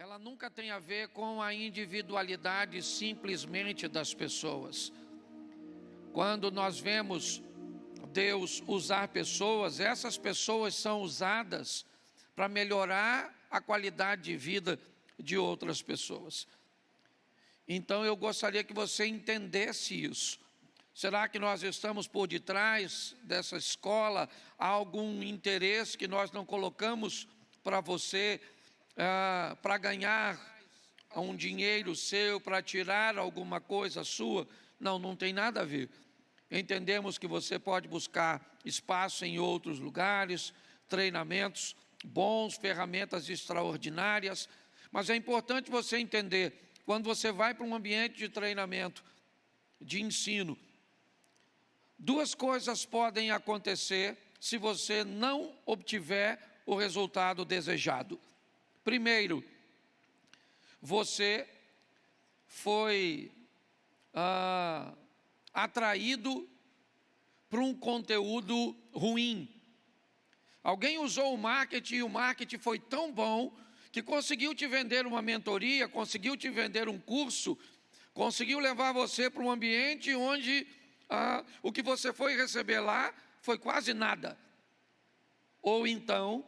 ela nunca tem a ver com a individualidade simplesmente das pessoas. Quando nós vemos Deus usar pessoas, essas pessoas são usadas para melhorar a qualidade de vida de outras pessoas. Então eu gostaria que você entendesse isso. Será que nós estamos por detrás dessa escola? Há algum interesse que nós não colocamos para você, para ganhar um dinheiro seu, para tirar alguma coisa sua? Não, não tem nada a ver. Entendemos que você pode buscar espaço em outros lugares, treinamentos bons, ferramentas extraordinárias, mas é importante você entender, quando você vai para um ambiente de treinamento, de ensino, duas coisas podem acontecer se você não obtiver o resultado desejado. Primeiro, você foi atraído para um conteúdo ruim. Alguém usou o marketing e o marketing foi tão bom que conseguiu te vender uma mentoria, conseguiu te vender um curso, conseguiu levar você para um ambiente onde o que você foi receber lá foi quase nada. Ou então,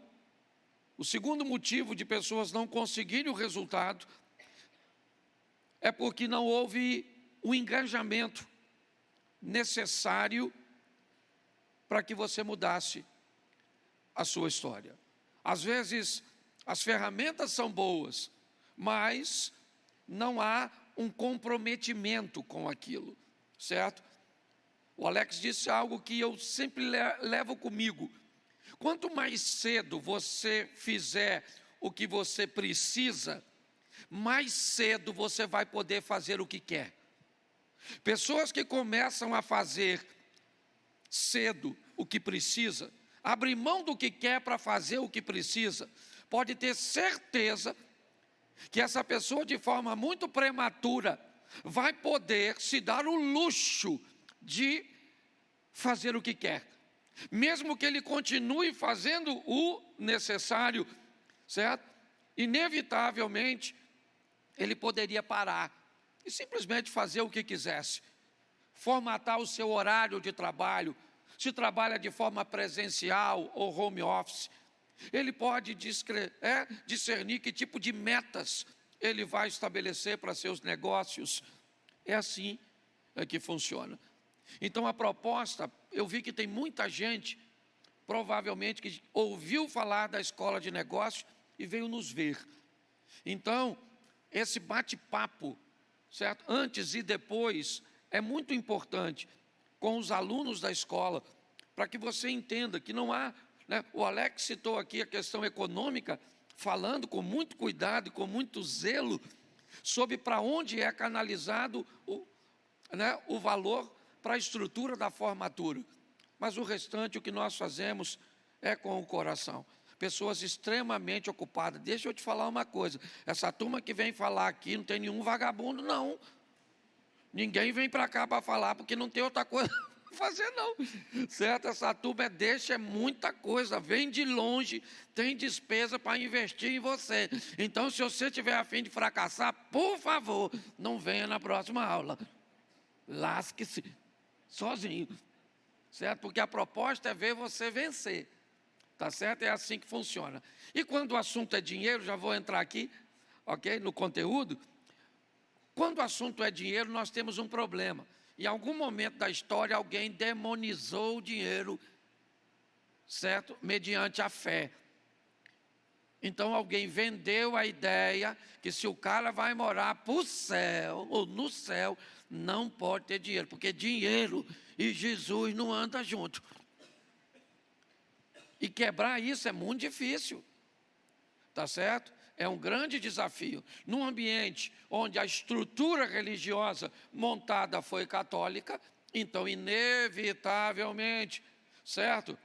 o segundo motivo de pessoas não conseguirem o resultado é porque não houve o engajamento necessário para que você mudasse a sua história. Às vezes, as ferramentas são boas, mas não há um comprometimento com aquilo, certo? O Alex disse algo que eu sempre levo comigo. Quanto mais cedo você fizer o que você precisa, mais cedo você vai poder fazer o que quer. Pessoas que começam a fazer cedo o que precisa, abrir mão do que quer para fazer o que precisa, pode ter certeza que essa pessoa, de forma muito prematura, vai poder se dar o luxo de fazer o que quer, mesmo que ele continue fazendo o necessário, certo? Inevitavelmente, ele poderia parar e simplesmente fazer o que quisesse, formatar o seu horário de trabalho, se trabalha de forma presencial ou home office, ele pode discernir que tipo de metas ele vai estabelecer para seus negócios. É assim que funciona. Então a proposta, eu vi que tem muita gente, provavelmente, que ouviu falar da escola de negócios e veio nos ver. Então, esse bate-papo, certo? Antes e depois, é muito importante com os alunos da escola, para que você entenda que não há, né? O Alex citou aqui a questão econômica, falando com muito cuidado e com muito zelo, sobre para onde é canalizado o valor para a estrutura da formatura. Mas o restante, o que nós fazemos é com o coração. Pessoas extremamente ocupadas. Deixa eu te falar uma coisa, essa turma que vem falar aqui não tem nenhum vagabundo, não. Ninguém vem para cá para falar porque não tem outra coisa para fazer, não. Certo? Essa turma é muita coisa, vem de longe, tem despesa para investir em você. Então, se você tiver a fim de fracassar, por favor, não venha na próxima aula. Lasque-se sozinho, certo? Porque a proposta é ver você vencer, tá certo? É assim que funciona. E quando o assunto é dinheiro, já vou entrar aqui, ok? No conteúdo. Quando o assunto é dinheiro, nós temos um problema. Em algum momento da história, alguém demonizou o dinheiro, certo? Mediante a fé. Então, alguém vendeu a ideia que se o cara vai morar para o céu, ou no céu, não pode ter dinheiro, porque dinheiro e Jesus não andam junto. E quebrar isso é muito difícil, tá certo? É um grande desafio. Num ambiente onde a estrutura religiosa montada foi católica, então, inevitavelmente, certo?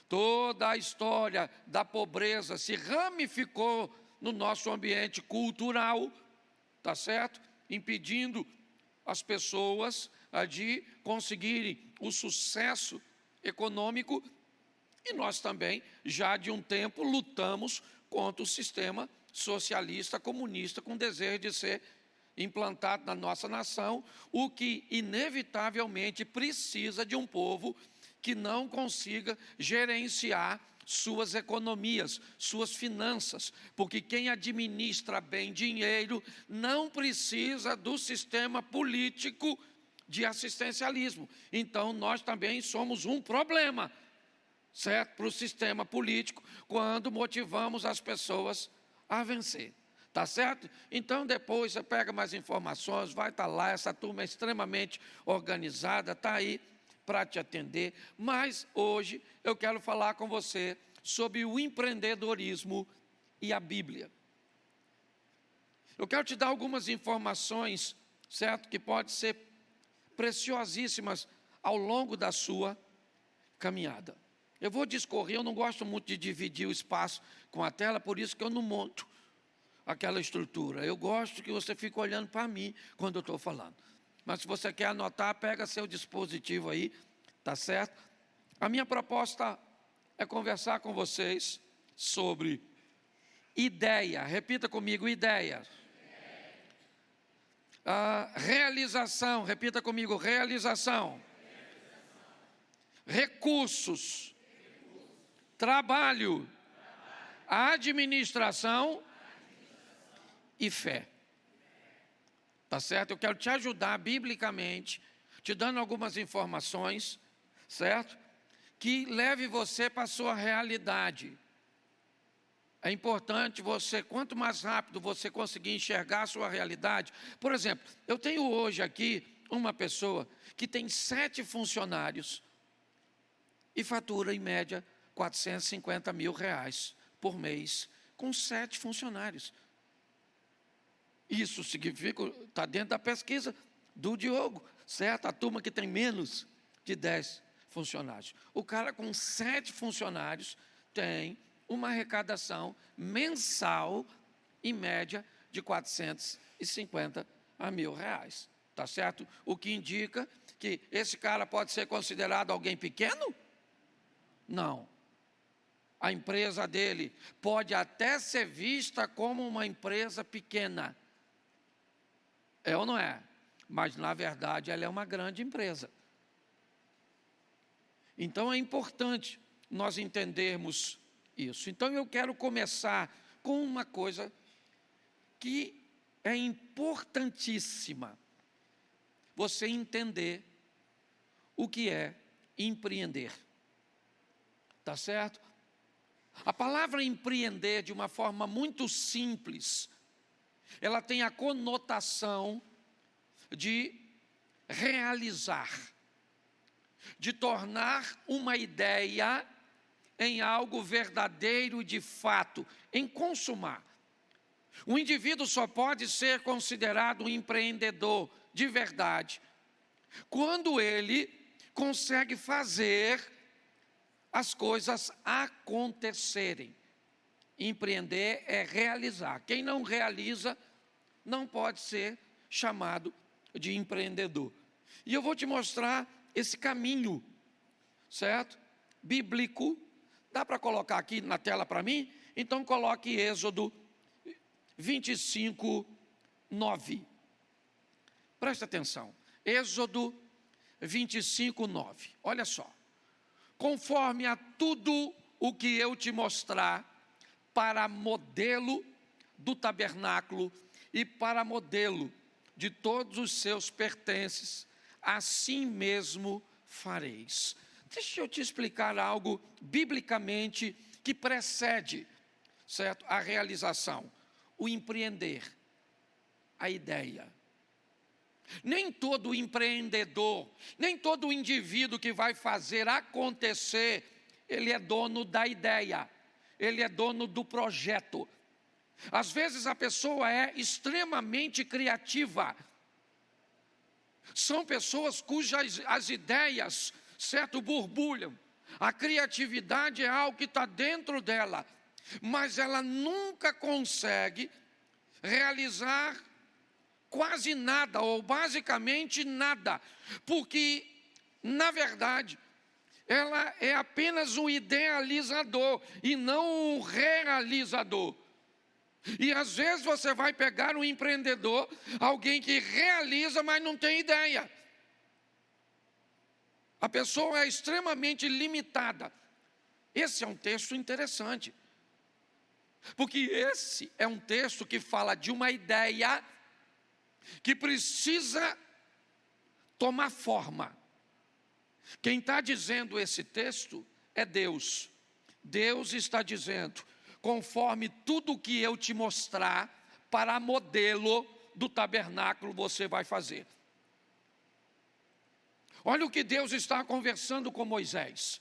Toda a história da pobreza se ramificou no nosso ambiente cultural, tá certo? Impedindo as pessoas de conseguirem o sucesso econômico. E nós também, já de um tempo, lutamos contra o sistema socialista, comunista, com desejo de ser implantado na nossa nação, o que inevitavelmente precisa de um povo que não consiga gerenciar suas economias, suas finanças, porque quem administra bem dinheiro não precisa do sistema político de assistencialismo. Então, nós também somos um problema, certo? Para o sistema político, quando motivamos as pessoas a vencer. Tá certo? Então, depois você pega mais informações, vai estar lá, essa turma é extremamente organizada, está aí para te atender. Mas, hoje, eu quero falar com você sobre o empreendedorismo e a Bíblia. Eu quero te dar algumas informações, certo? Que podem ser preciosíssimas ao longo da sua caminhada. Eu vou discorrer, eu não gosto muito de dividir o espaço com a tela, por isso que eu não monto aquela estrutura. Eu gosto que você fique olhando para mim quando eu estou falando. Mas se você quer anotar, pega seu dispositivo aí, tá certo? A minha proposta é conversar com vocês sobre ideia. Repita comigo, ideia. Realização, repita comigo, realização. Recursos. Trabalho. Administração e fé. Tá certo? Eu quero te ajudar biblicamente, te dando algumas informações, certo? Que leve você para a sua realidade. É importante você, quanto mais rápido você conseguir enxergar a sua realidade. Por exemplo, eu tenho hoje aqui uma pessoa que tem 7 funcionários e fatura em média R$450 mil por mês, com 7 funcionários. Isso significa, está dentro da pesquisa do Diogo, certo? A turma que tem menos de 10 funcionários. O cara com 7 funcionários tem uma arrecadação mensal, em média, de R$450 mil. Tá certo? O que indica que esse cara pode ser considerado alguém pequeno? Não. A empresa dele pode até ser vista como uma empresa pequena. É ou não é? Mas, na verdade, ela é uma grande empresa. Então, é importante nós entendermos isso. Então, eu quero começar com uma coisa que é importantíssima. Você entender o que é empreender. Tá certo? A palavra empreender, de uma forma muito simples, ela tem a conotação de realizar, de tornar uma ideia em algo verdadeiro de fato, em consumar. O indivíduo só pode ser considerado um empreendedor de verdade quando ele consegue fazer as coisas acontecerem. Empreender é realizar. Quem não realiza não pode ser chamado de empreendedor. E eu vou te mostrar esse caminho, certo? Bíblico. Dá para colocar aqui na tela para mim? Então coloque Êxodo 25, 9. Presta atenção. Êxodo 25, 9. Olha só. Conforme a tudo o que eu te mostrar, para modelo do tabernáculo e para modelo de todos os seus pertences, assim mesmo fareis. Deixa eu te explicar algo biblicamente que precede, certo? A realização, o empreender, a ideia. Nem todo empreendedor, nem todo indivíduo que vai fazer acontecer, ele é dono da ideia. Ele é dono do projeto. Às vezes a pessoa é extremamente criativa. São pessoas cujas as ideias, certo, borbulham. A criatividade é algo que está dentro dela, mas ela nunca consegue realizar quase nada, ou basicamente nada, porque, na verdade, ela é apenas um idealizador e não um realizador. E às vezes você vai pegar um empreendedor, alguém que realiza, mas não tem ideia. A pessoa é extremamente limitada. Esse é um texto interessante, porque esse é um texto que fala de uma ideia que precisa tomar forma. Quem está dizendo esse texto é Deus. Deus está dizendo: conforme tudo que eu te mostrar, para modelo do tabernáculo você vai fazer. Olha o que Deus está conversando com Moisés.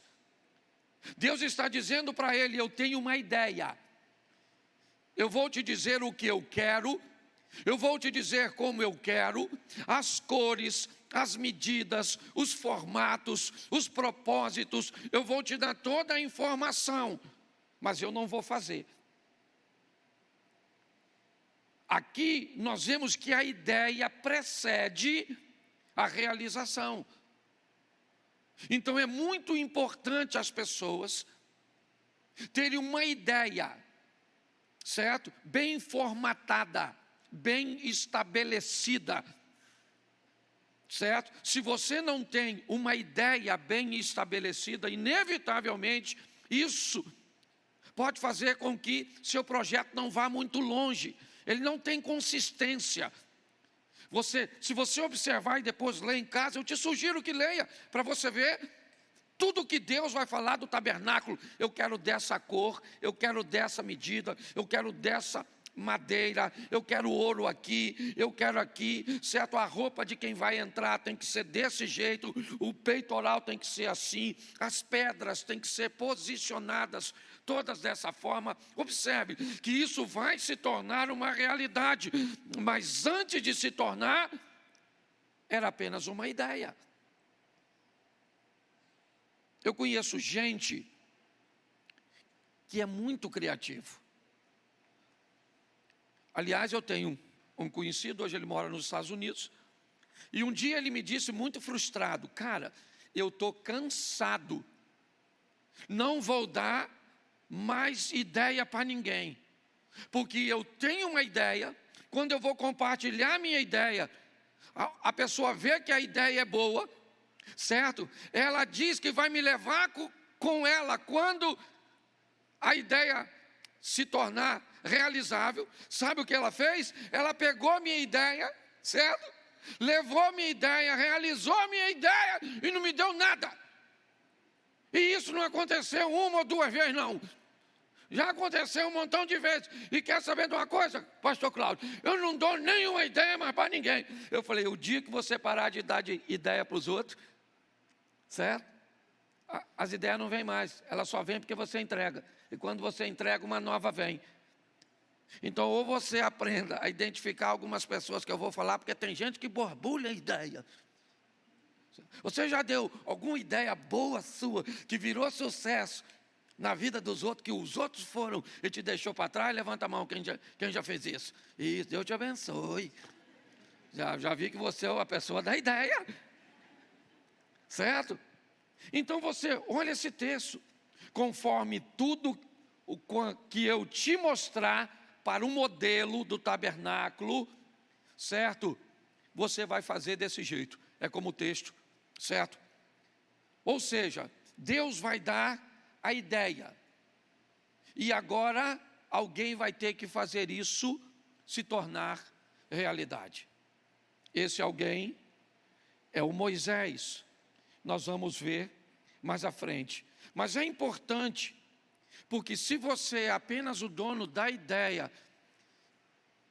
Deus está dizendo para ele: eu tenho uma ideia. Eu vou te dizer o que eu quero, eu vou te dizer como eu quero, as cores, as medidas, os formatos, os propósitos, eu vou te dar toda a informação, mas eu não vou fazer. Aqui nós vemos que a ideia precede a realização. Então é muito importante as pessoas terem uma ideia, certo? Bem formatada, bem estabelecida, certo? Se você não tem uma ideia bem estabelecida, inevitavelmente isso pode fazer com que seu projeto não vá muito longe. Ele não tem consistência. Se você observar e depois ler em casa, eu te sugiro que leia, para você ver tudo que Deus vai falar do tabernáculo. Eu quero dessa cor, eu quero dessa medida, eu quero dessa madeira, eu quero ouro aqui, eu quero aqui, certo? A roupa de quem vai entrar tem que ser desse jeito, o peitoral tem que ser assim, as pedras têm que ser posicionadas todas dessa forma. Observe que isso vai se tornar uma realidade, mas antes de se tornar, era apenas uma ideia. Eu conheço gente que é muito criativo. Aliás, eu tenho um conhecido, hoje ele mora nos Estados Unidos, e um dia ele me disse muito frustrado: cara, eu estou cansado, não vou dar mais ideia para ninguém, porque eu tenho uma ideia, quando eu vou compartilhar minha ideia, a pessoa vê que a ideia é boa, certo? Ela diz que vai me levar com ela quando a ideia se tornar realizável. Sabe o que ela fez? Ela pegou minha ideia, certo? Levou minha ideia, realizou minha ideia e não me deu nada. E isso não aconteceu uma ou duas vezes, não. Já aconteceu um montão de vezes. E quer saber de uma coisa, pastor Cláudio? Eu não dou nenhuma ideia mais para ninguém. Eu falei: o dia que você parar de dar ideia para os outros, certo? As ideias não vêm mais. Elas só vêm porque você entrega. E quando você entrega, uma nova vem. Então, ou você aprenda a identificar algumas pessoas que eu vou falar, porque tem gente que borbulha a ideia. Você já deu alguma ideia boa sua, que virou sucesso na vida dos outros, que os outros foram e te deixou para trás? Levanta a mão, quem já fez isso? Isso, Deus te abençoe. Já vi que você é a pessoa da ideia. Certo? Então você olha esse texto: conforme tudo o que eu te mostrar para o modelo do tabernáculo, certo? Você vai fazer desse jeito. É como o texto, certo? Ou seja, Deus vai dar a ideia, e agora alguém vai ter que fazer isso se tornar realidade. Esse alguém é o Moisés. Nós vamos ver mais à frente. Mas é importante, porque se você é apenas o dono da ideia,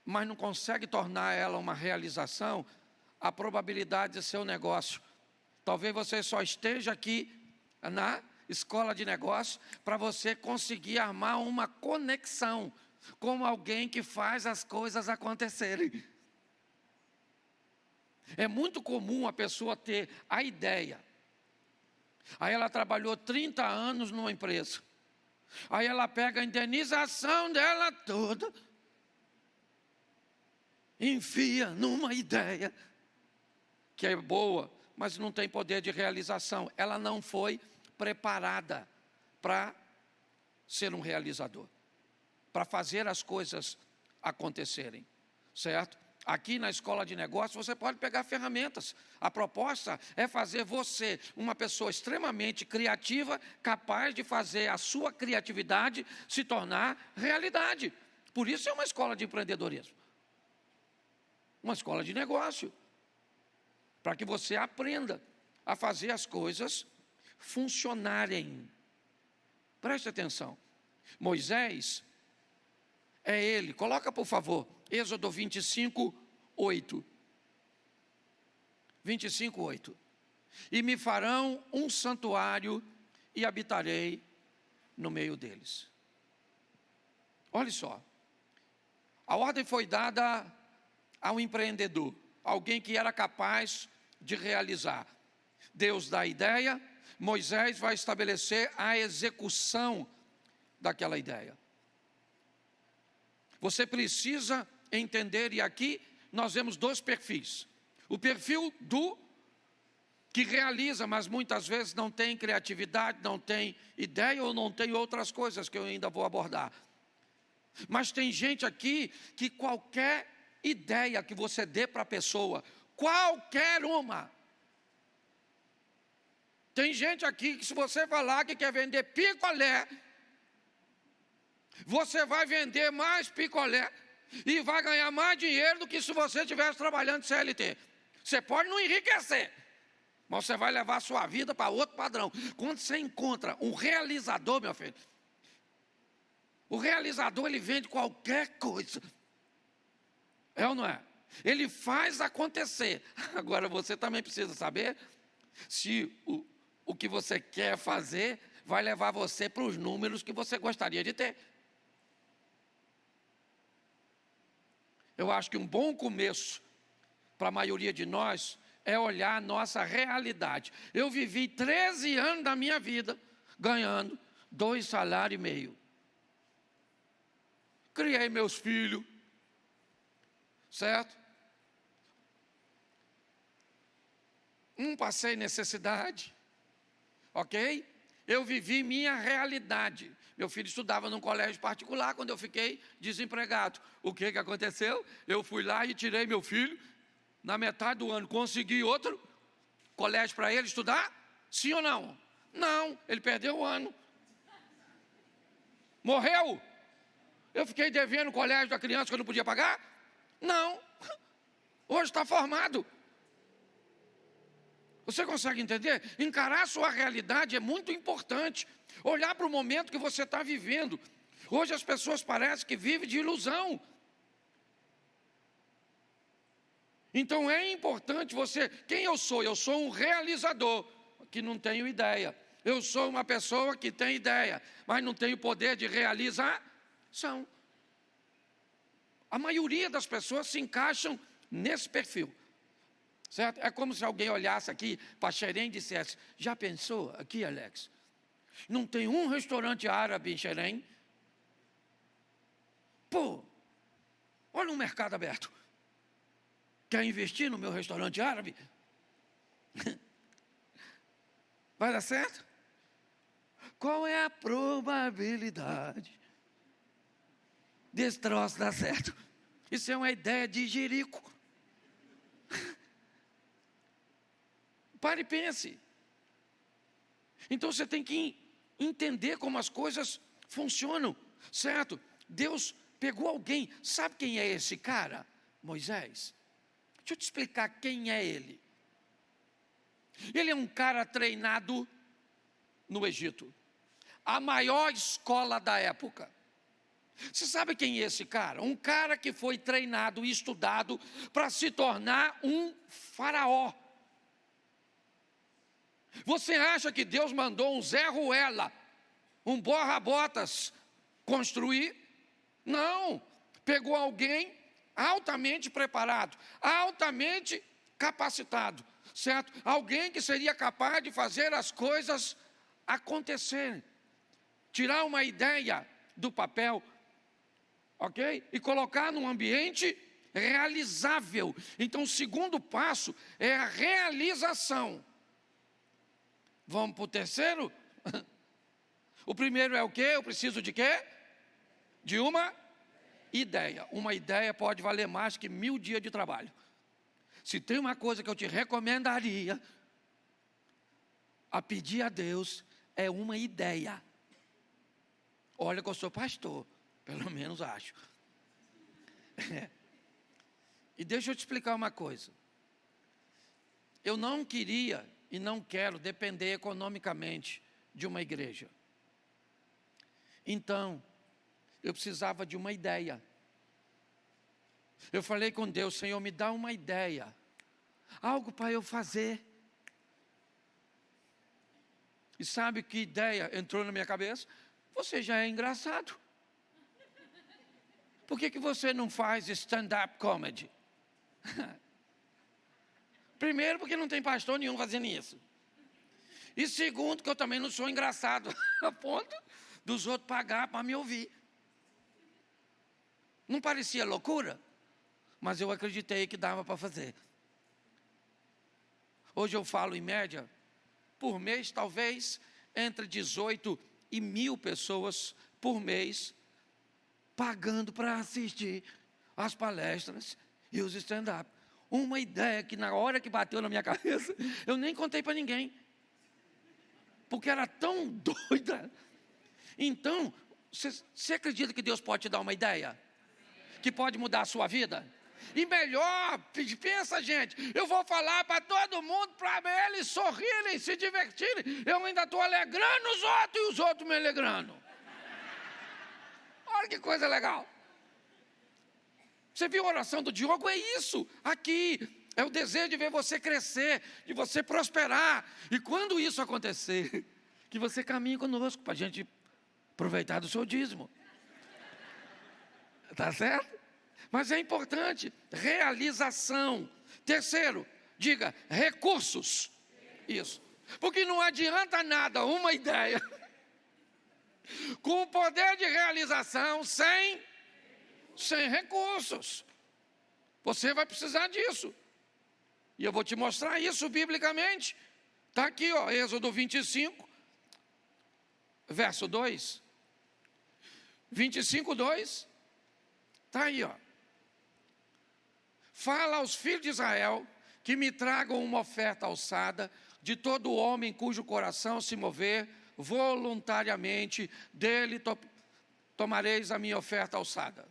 mas não consegue tornar ela uma realização, a probabilidade de seu negócio, talvez você só esteja aqui na escola de negócio para você conseguir armar uma conexão com alguém que faz as coisas acontecerem. É muito comum a pessoa ter a ideia, aí ela trabalhou 30 anos numa empresa, aí ela pega a indenização dela toda, enfia numa ideia que é boa, mas não tem poder de realização. Ela não foi preparada para ser um realizador, para fazer as coisas acontecerem, certo? Aqui na escola de negócios você pode pegar ferramentas. A proposta é fazer você uma pessoa extremamente criativa, capaz de fazer a sua criatividade se tornar realidade. Por isso é uma escola de empreendedorismo. Uma escola de negócio. Para que você aprenda a fazer as coisas funcionarem. Preste atenção. Moisés é ele. Coloca, por favor, Êxodo 25, 8. 25, 8. E me farão um santuário e habitarei no meio deles. Olha só. A ordem foi dada ao empreendedor, alguém que era capaz de realizar. Deus dá a ideia, Moisés vai estabelecer a execução daquela ideia. Você precisa entender, e aqui nós vemos dois perfis. O perfil do que realiza, mas muitas vezes não tem criatividade, não tem ideia ou não tem outras coisas que eu ainda vou abordar. Mas tem gente aqui que qualquer ideia que você dê para a pessoa, qualquer uma. Tem gente aqui que se você falar que quer vender picolé, você vai vender mais picolé e vai ganhar mais dinheiro do que se você estivesse trabalhando de CLT. Você pode não enriquecer, mas você vai levar a sua vida para outro padrão. Quando você encontra um realizador, meu filho, o realizador, ele vende qualquer coisa. É ou não é? Ele faz acontecer. Agora você também precisa saber se o que você quer fazer vai levar você para os números que você gostaria de ter. Eu acho que um bom começo para a maioria de nós é olhar a nossa realidade. Eu vivi 13 anos da minha vida ganhando 2,5 salários. Criei meus filhos, certo? Passei necessidade, ok? Eu vivi minha realidade. Meu filho estudava num colégio particular quando eu fiquei desempregado. O que aconteceu? Eu fui lá e tirei meu filho. Na metade do ano consegui outro colégio para ele estudar? Sim ou não? Não, ele perdeu o ano. Morreu? Eu fiquei devendo o colégio da criança que eu não podia pagar? Não. Hoje está formado. Você consegue entender? Encarar a sua realidade é muito importante. Olhar para o momento que você está vivendo. Hoje as pessoas parecem que vivem de ilusão. Então é importante você... Quem eu sou? Eu sou um realizador, que não tenho ideia. Eu sou uma pessoa que tem ideia, mas não tenho poder de realização. A maioria das pessoas se encaixam nesse perfil. Certo? É como se alguém olhasse aqui para Xerém e dissesse: já pensou aqui, Alex? Não tem um restaurante árabe em Xerém? Pô, olha um mercado aberto. Quer investir no meu restaurante árabe? Vai dar certo? Qual é a probabilidade desse troço dar certo? Isso é uma ideia de jirico. Pare e pense. Então você tem que entender como as coisas funcionam, certo? Deus pegou alguém. Sabe quem é esse cara? Moisés. Deixa eu te explicar quem é ele. Ele é um cara treinado no Egito. A maior escola da época. Você sabe quem é esse cara? Um cara que foi treinado e estudado para se tornar um faraó. Você acha que Deus mandou um Zé Ruela, um borra-botas, construir? Não. Pegou alguém altamente preparado, altamente capacitado, certo? Alguém que seria capaz de fazer as coisas acontecerem. Tirar uma ideia do papel, ok? E colocar num ambiente realizável. Então o segundo passo é a realização. Vamos para o terceiro? O primeiro é o quê? Eu preciso de quê? De uma ideia. Uma ideia pode valer mais que 1000 dias de trabalho. Se tem uma coisa que eu te recomendaria a pedir a Deus, é uma ideia. Olha que eu sou pastor, pelo menos acho. E deixa eu te explicar uma coisa. Eu não queria e não quero depender economicamente de uma igreja. Então, eu precisava de uma ideia. Eu falei com Deus: Senhor, me dá uma ideia, algo para eu fazer. E sabe que ideia entrou na minha cabeça? Você já é engraçado. Por que você não faz stand-up comedy? Primeiro, porque não tem pastor nenhum fazendo isso. E segundo, que eu também não sou engraçado a ponto dos outros pagar para me ouvir. Não parecia loucura? Mas eu acreditei que dava para fazer. Hoje eu falo em média, por mês, talvez entre 18 e 1000 pessoas por mês pagando para assistir as palestras e os stand-up. Uma ideia que na hora que bateu na minha cabeça, eu nem contei para ninguém, porque era tão doida. Então, você acredita que Deus pode te dar uma ideia? Que pode mudar a sua vida? E melhor, pensa, gente, eu vou falar para todo mundo, para eles sorrirem, se divertirem. Eu ainda estou alegrando os outros e os outros me alegrando. Olha que coisa legal. Você viu a oração do Diogo? É isso, aqui. É o desejo de ver você crescer, de você prosperar. E quando isso acontecer, que você caminhe conosco para a gente aproveitar do seu dízimo. Tá certo? Mas é importante, realização. Terceiro, diga, recursos. Isso. Porque não adianta nada uma ideia com o poder de realização sem recursos. Você vai precisar disso. E eu vou te mostrar isso biblicamente. Está aqui, ó, Êxodo 25, verso 2. 25, 2. Está aí, ó. Fala aos filhos de Israel que me tragam uma oferta alçada de todo homem cujo coração se mover voluntariamente, dele tomareis a minha oferta alçada.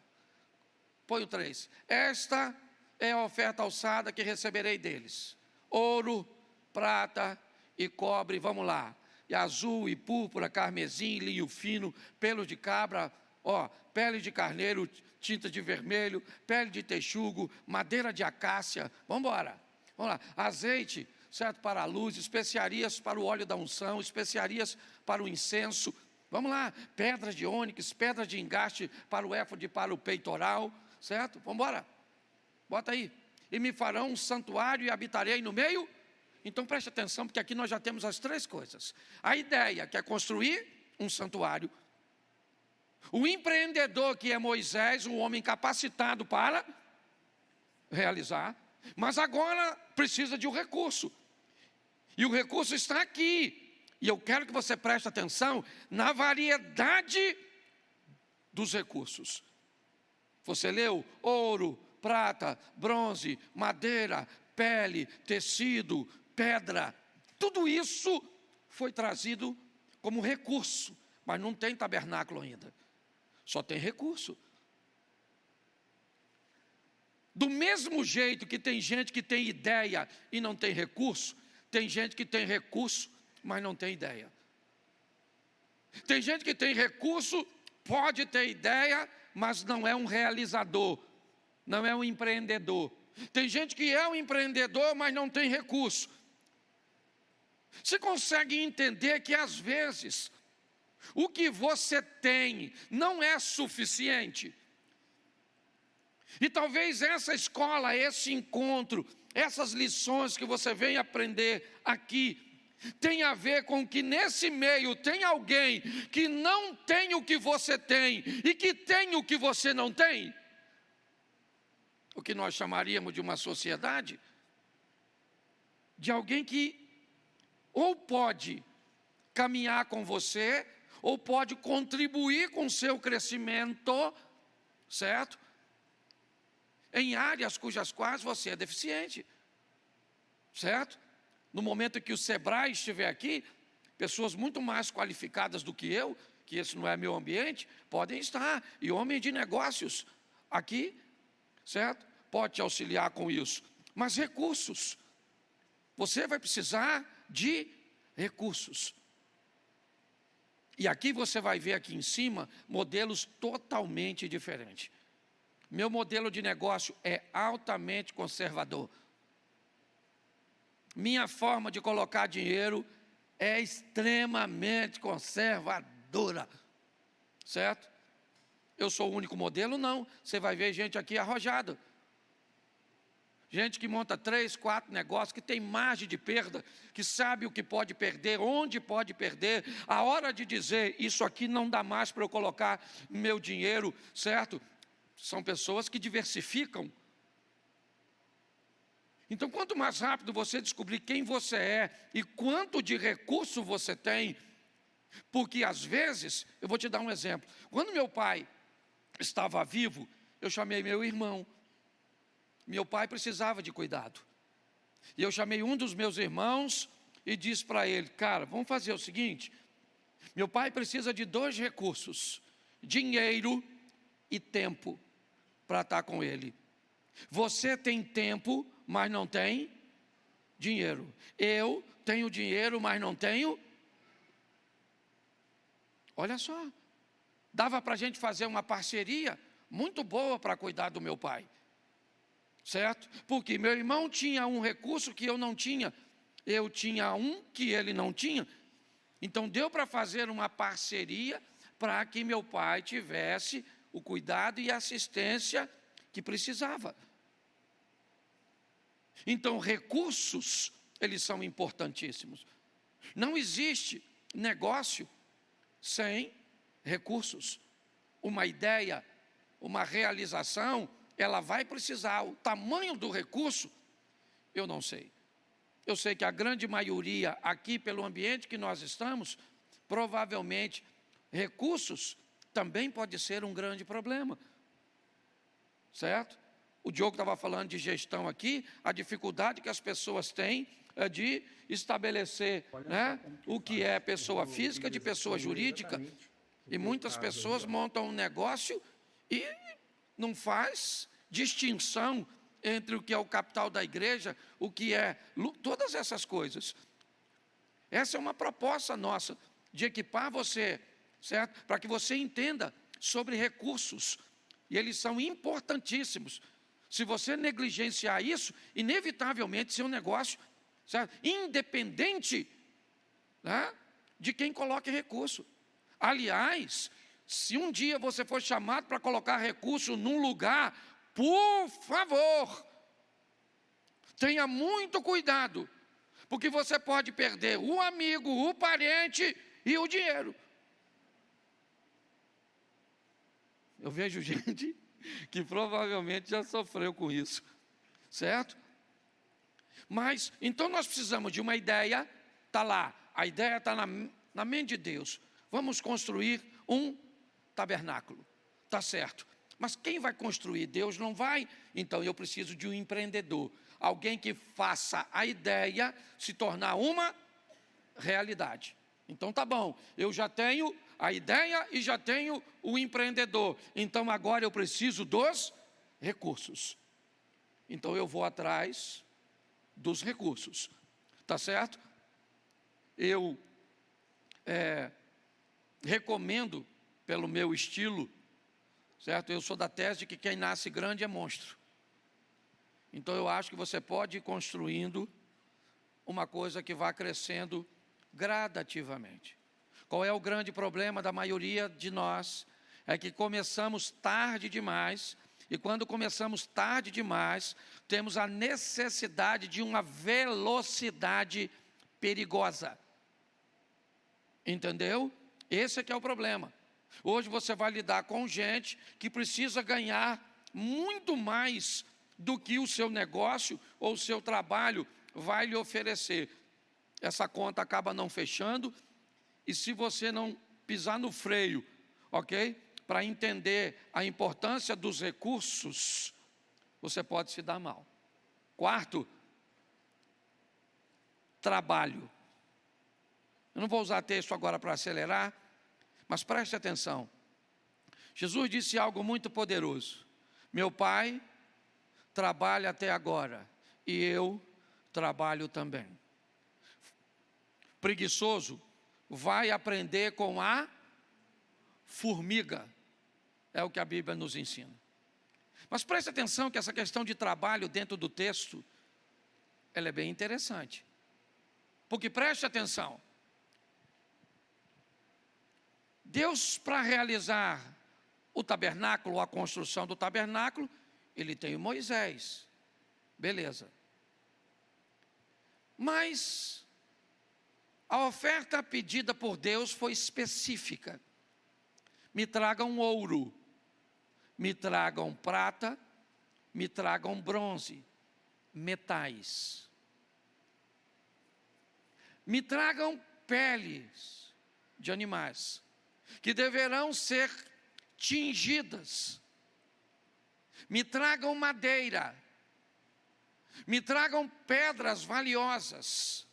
Põe o 3. Esta é a oferta alçada que receberei deles: ouro, prata e cobre, vamos lá, e azul e púrpura, carmesim, linho fino, pelo de cabra, ó, pele de carneiro, tinta de vermelho, pele de texugo, madeira de acácia, vamos lá, azeite, certo, para a luz, especiarias para o óleo da unção, especiarias para o incenso, vamos lá, pedras de ônix, pedras de engaste para o éfode e para o peitoral, certo? Vamos embora, bota aí. E me farão um santuário e habitarei no meio. Então preste atenção, porque aqui nós já temos as três coisas. A ideia, que é construir um santuário. O empreendedor, que é Moisés, um homem capacitado para realizar. Mas agora precisa de um recurso. E o recurso está aqui. E eu quero que você preste atenção na variedade dos recursos. Você leu ouro, prata, bronze, madeira, pele, tecido, pedra. Tudo isso foi trazido como recurso. Mas não tem tabernáculo ainda. Só tem recurso. Do mesmo jeito que tem gente que tem ideia e não tem recurso, tem gente que tem recurso, mas não tem ideia. Tem gente que tem recurso, pode ter ideia, mas não é um realizador, não é um empreendedor. Tem gente que é um empreendedor, mas não tem recurso. Você consegue entender que às vezes o que você tem não é suficiente? E talvez essa escola, esse encontro, essas lições que você vem aprender aqui, tem a ver com que nesse meio tem alguém que não tem o que você tem e que tem o que você não tem. O que nós chamaríamos de uma sociedade, de alguém que ou pode caminhar com você, ou pode contribuir com o seu crescimento, certo? Em áreas cujas quais você é deficiente, certo? No momento em que o Sebrae estiver aqui, pessoas muito mais qualificadas do que eu, que esse não é meu ambiente, podem estar, e homem de negócios aqui, certo? Pode te auxiliar com isso. Mas recursos, você vai precisar de recursos. E aqui você vai ver aqui em cima modelos totalmente diferentes. Meu modelo de negócio é altamente conservador. Minha forma de colocar dinheiro é extremamente conservadora, certo? Eu sou o único modelo? Não. Você vai ver gente aqui arrojada. Gente que monta 3, 4 negócios, que tem margem de perda, que sabe o que pode perder, onde pode perder. A hora de dizer, isso aqui não dá mais para eu colocar meu dinheiro, certo? São pessoas que diversificam. Então, quanto mais rápido você descobrir quem você é e quanto de recurso você tem, porque às vezes, eu vou te dar um exemplo. Quando meu pai estava vivo, eu chamei meu irmão. Meu pai precisava de cuidado. E eu chamei um dos meus irmãos e disse para ele, cara, vamos fazer o seguinte, meu pai precisa de 2 recursos, dinheiro e tempo para estar com ele. Você tem tempo, mas não tem dinheiro. Eu tenho dinheiro, mas não tenho. Olha só, dava para a gente fazer uma parceria muito boa para cuidar do meu pai. Certo? Porque meu irmão tinha um recurso que eu não tinha, eu tinha um que ele não tinha, então deu para fazer uma parceria para que meu pai tivesse o cuidado e a assistência que precisava. Então recursos, eles são importantíssimos. Não existe negócio sem recursos. Uma ideia, uma realização, ela vai precisar, o tamanho do recurso, eu não sei. Eu sei que a grande maioria aqui, pelo ambiente que nós estamos, provavelmente, recursos também pode ser um grande problema. Certo? O Diogo estava falando de gestão aqui, a dificuldade que as pessoas têm é de estabelecer, né, o que é pessoa física de pessoa jurídica. E muitas pessoas montam um negócio e não faz distinção entre o que é o capital da igreja, o que é todas essas coisas. Essa é uma proposta nossa, de equipar você, certo? Para que você entenda sobre recursos, e eles são importantíssimos. Se você negligenciar isso, inevitavelmente seu negócio, certo? Independente, né, de quem coloque recurso. Aliás, se um dia você for chamado para colocar recurso num lugar, por favor, tenha muito cuidado, porque você pode perder o amigo, o parente e o dinheiro. Eu vejo gente que provavelmente já sofreu com isso, certo? Mas, então nós precisamos de uma ideia, está lá, a ideia está na mente de Deus. Vamos construir um tabernáculo, está certo. Mas quem vai construir? Deus não vai? Então eu preciso de um empreendedor, alguém que faça a ideia se tornar uma realidade. Então tá bom, eu já tenho a ideia e já tenho o empreendedor, então agora eu preciso dos recursos. Então eu vou atrás dos recursos, tá certo? Eu recomendo, pelo meu estilo, certo? Eu sou da tese de que quem nasce grande é monstro. Então eu acho que você pode ir construindo uma coisa que vá crescendo gradativamente. Qual é o grande problema da maioria de nós? É que começamos tarde demais, e quando começamos tarde demais, temos a necessidade de uma velocidade perigosa. Entendeu? Esse é que é o problema. Hoje você vai lidar com gente que precisa ganhar muito mais do que o seu negócio ou o seu trabalho vai lhe oferecer. Essa conta acaba não fechando, e se você não pisar no freio, ok? para entender a importância dos recursos, você pode se dar mal. Quarto, trabalho. Eu não vou usar texto agora para acelerar, mas preste atenção. Jesus disse algo muito poderoso: meu Pai trabalha até agora e eu trabalho também. Preguiçoso vai aprender com a formiga, é o que a Bíblia nos ensina. Mas preste atenção que essa questão de trabalho dentro do texto, ela é bem interessante. Porque preste atenção, Deus, para realizar o tabernáculo, a construção do tabernáculo, Ele tem o Moisés, beleza. Mas a oferta pedida por Deus foi específica: me tragam ouro, me tragam prata, me tragam bronze, metais. Me tragam peles de animais, que deverão ser tingidas. Me tragam madeira, me tragam pedras valiosas.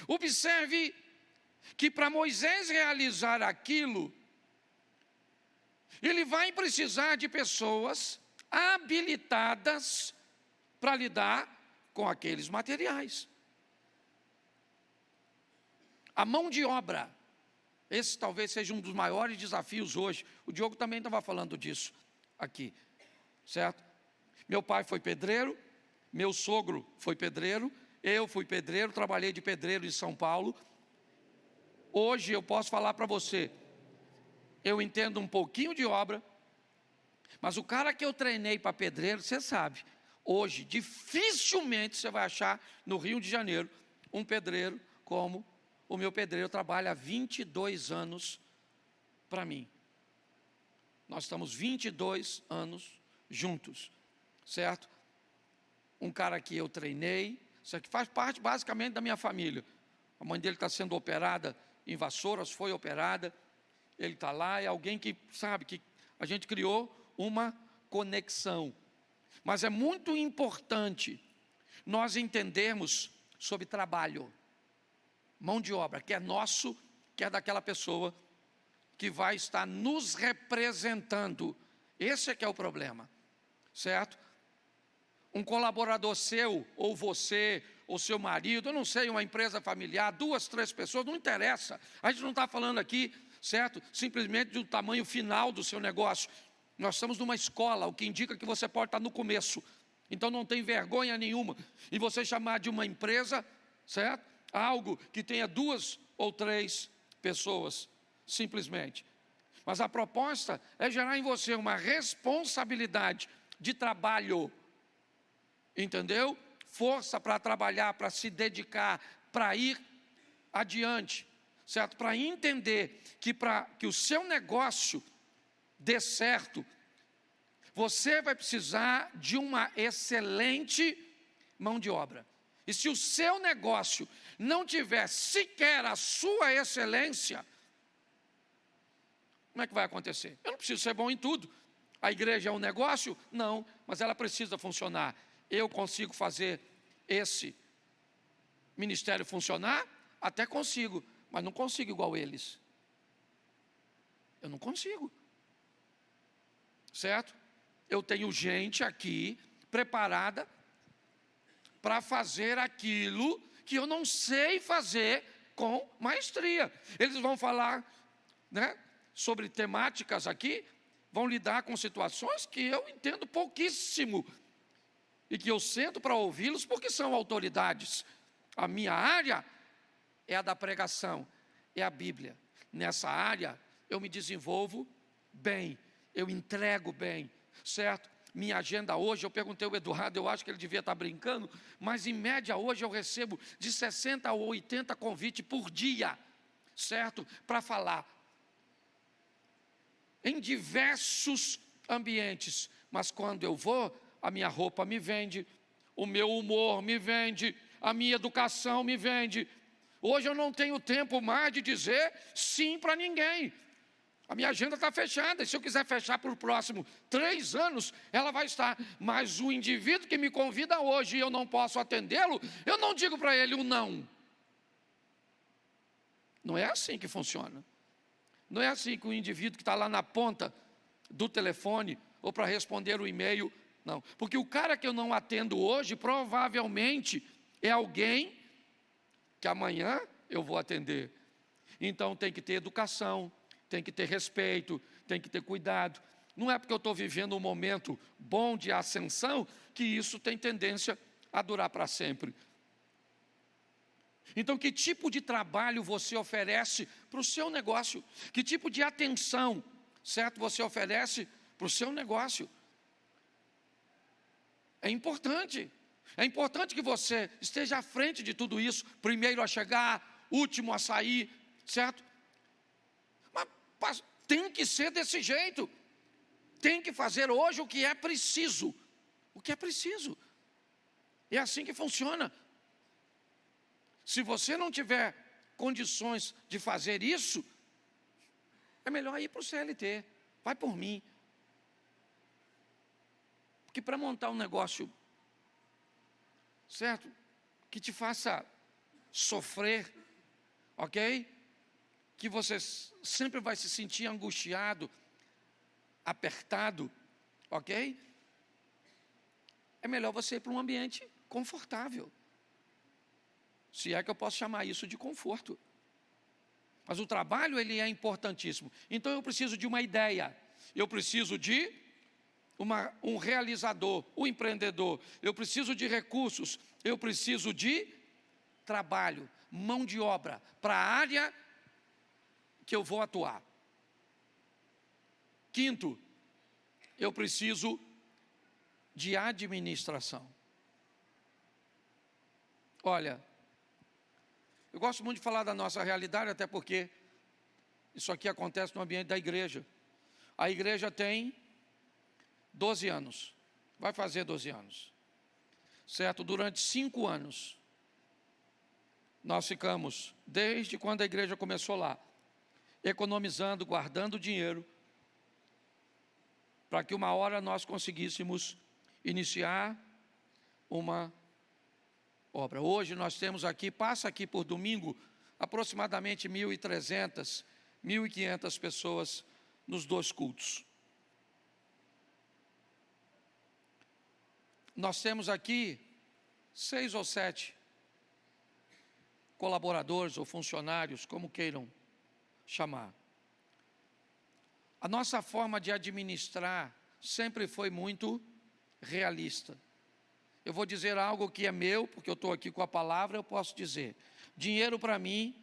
Observe que para Moisés realizar aquilo, ele vai precisar de pessoas habilitadas para lidar com aqueles materiais. A mão de obra, esse talvez seja um dos maiores desafios hoje. O Diogo também estava falando disso aqui, certo? Meu pai foi pedreiro, meu sogro foi pedreiro, eu fui pedreiro, trabalhei de pedreiro em São Paulo. Hoje eu posso falar para você, eu entendo um pouquinho de obra, mas o cara que eu treinei para pedreiro, você sabe, hoje dificilmente você vai achar no Rio de Janeiro um pedreiro como o meu pedreiro. Trabalha há 22 anos para mim. Nós estamos 22 anos juntos, certo? Um cara que eu treinei, isso aqui faz parte basicamente da minha família. A mãe dele está sendo operada em Vassouras, foi operada, ele está lá, é alguém que sabe que a gente criou uma conexão. Mas é muito importante nós entendermos sobre trabalho, mão de obra, que é nosso, que é daquela pessoa que vai estar nos representando. Esse é que é o problema, certo? Um colaborador seu, ou você, ou seu marido, eu não sei, uma empresa familiar, 2, 3 pessoas, não interessa. A gente não está falando aqui, certo, simplesmente do tamanho final do seu negócio. Nós estamos numa escola, o que indica que você pode estar no começo. Então não tem vergonha nenhuma em você chamar de uma empresa, certo? Algo que tenha 2 ou 3 pessoas, simplesmente. Mas a proposta é gerar em você uma responsabilidade de trabalho, entendeu? Força para trabalhar, para se dedicar, para ir adiante, certo? Para entender que para que o seu negócio dê certo, você vai precisar de uma excelente mão de obra. E se o seu negócio não tiver sequer a sua excelência, como é que vai acontecer? Eu não preciso ser bom em tudo. A igreja é um negócio? Não, mas ela precisa funcionar. Eu consigo fazer esse ministério funcionar? Até consigo, mas não consigo igual eles. Eu não consigo. Certo? Eu tenho gente aqui preparada para fazer aquilo que eu não sei fazer com maestria. Eles vão falar, né, sobre temáticas aqui, vão lidar com situações que eu entendo pouquíssimo e que eu sento para ouvi-los porque são autoridades. A minha área é a da pregação, é a Bíblia. Nessa área eu me desenvolvo bem, eu entrego bem, certo? Minha agenda hoje, eu perguntei ao Eduardo, eu acho que ele devia estar brincando, mas em média hoje eu recebo de 60 a 80 convites por dia, certo? Para falar em diversos ambientes, mas quando eu vou, a minha roupa me vende, o meu humor me vende, a minha educação me vende. Hoje eu não tenho tempo mais de dizer sim para ninguém. A minha agenda está fechada, e se eu quiser fechar para o próximo 3 anos, ela vai estar. Mas o indivíduo que me convida hoje e eu não posso atendê-lo, eu não digo para ele um não. Não é assim que funciona. Não é assim que o indivíduo que está lá na ponta do telefone, ou para responder o e-mail, não. Porque o cara que eu não atendo hoje, provavelmente é alguém que amanhã eu vou atender. Então tem que ter educação, tem que ter respeito, tem que ter cuidado. Não é porque eu estou vivendo um momento bom de ascensão que isso tem tendência a durar para sempre. Então, que tipo de trabalho você oferece para o seu negócio? Que tipo de atenção, certo, você oferece para o seu negócio? É importante que você esteja à frente de tudo isso, primeiro a chegar, último a sair, certo? Mas tem que ser desse jeito. Tem que fazer hoje o que é preciso. O que é preciso. É assim que funciona. Se você não tiver condições de fazer isso, é melhor ir para o CLT. Vai por mim. Porque para montar um negócio, certo, que te faça sofrer, ok? Que você sempre vai se sentir angustiado, apertado, ok? É melhor você ir para um ambiente confortável. Se é que eu posso chamar isso de conforto. Mas o trabalho, ele é importantíssimo. Então eu preciso de uma ideia. Eu preciso de um realizador, um empreendedor. Eu preciso de recursos. Eu preciso de trabalho, mão de obra, para a área que eu vou atuar. Quinto, eu preciso de administração. Olha, eu gosto muito de falar da nossa realidade, até porque isso aqui acontece no ambiente da igreja. A igreja tem 12 anos, vai fazer 12 anos, certo? Durante 5 anos, nós ficamos, desde quando a igreja começou lá, economizando, guardando dinheiro, para que uma hora nós conseguíssemos iniciar uma obra. Hoje nós temos aqui, passa aqui por domingo, aproximadamente 1.300, 1.500 pessoas nos 2 cultos. Nós temos aqui 6 ou 7 colaboradores ou funcionários, como queiram chamar. A nossa forma de administrar sempre foi muito realista. Eu vou dizer algo que é meu, porque eu estou aqui com a palavra, eu posso dizer. Dinheiro para mim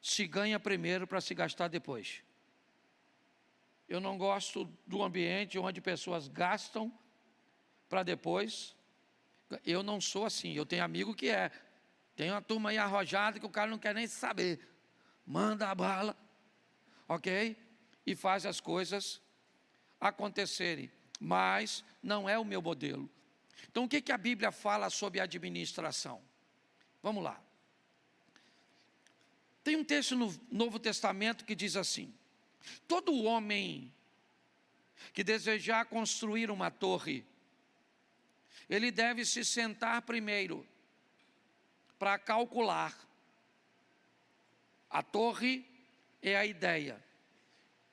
se ganha primeiro para se gastar depois. Eu não gosto do ambiente onde pessoas gastam para depois. Eu não sou assim, eu tenho amigo que é. Tem uma turma aí arrojada que o cara não quer nem saber. Manda a bala, ok? E faz as coisas acontecerem. Mas não é o meu modelo. Então, o que a Bíblia fala sobre administração? Vamos lá. Tem um texto no Novo Testamento que diz assim: todo homem que desejar construir uma torre, ele deve se sentar primeiro para calcular. A torre é a ideia,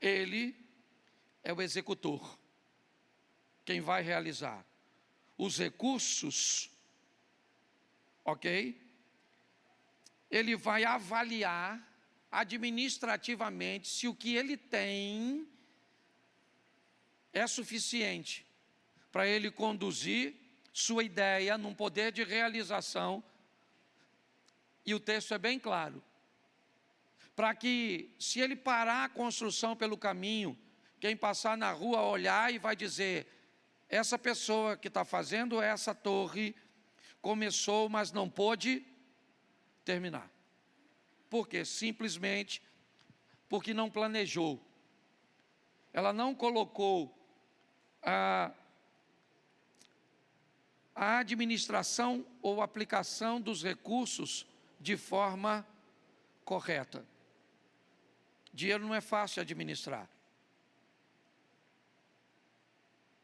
ele é o executor, quem vai realizar. Os recursos, ok? Ele vai avaliar administrativamente se o que ele tem é suficiente para ele conduzir sua ideia num poder de realização. E o texto é bem claro. Para que, se ele parar a construção pelo caminho, quem passar na rua olhar e vai dizer: essa pessoa que está fazendo essa torre começou, mas não pôde terminar. Por quê? Simplesmente porque não planejou. Ela não colocou a administração ou aplicação dos recursos de forma correta. Dinheiro não é fácil de administrar.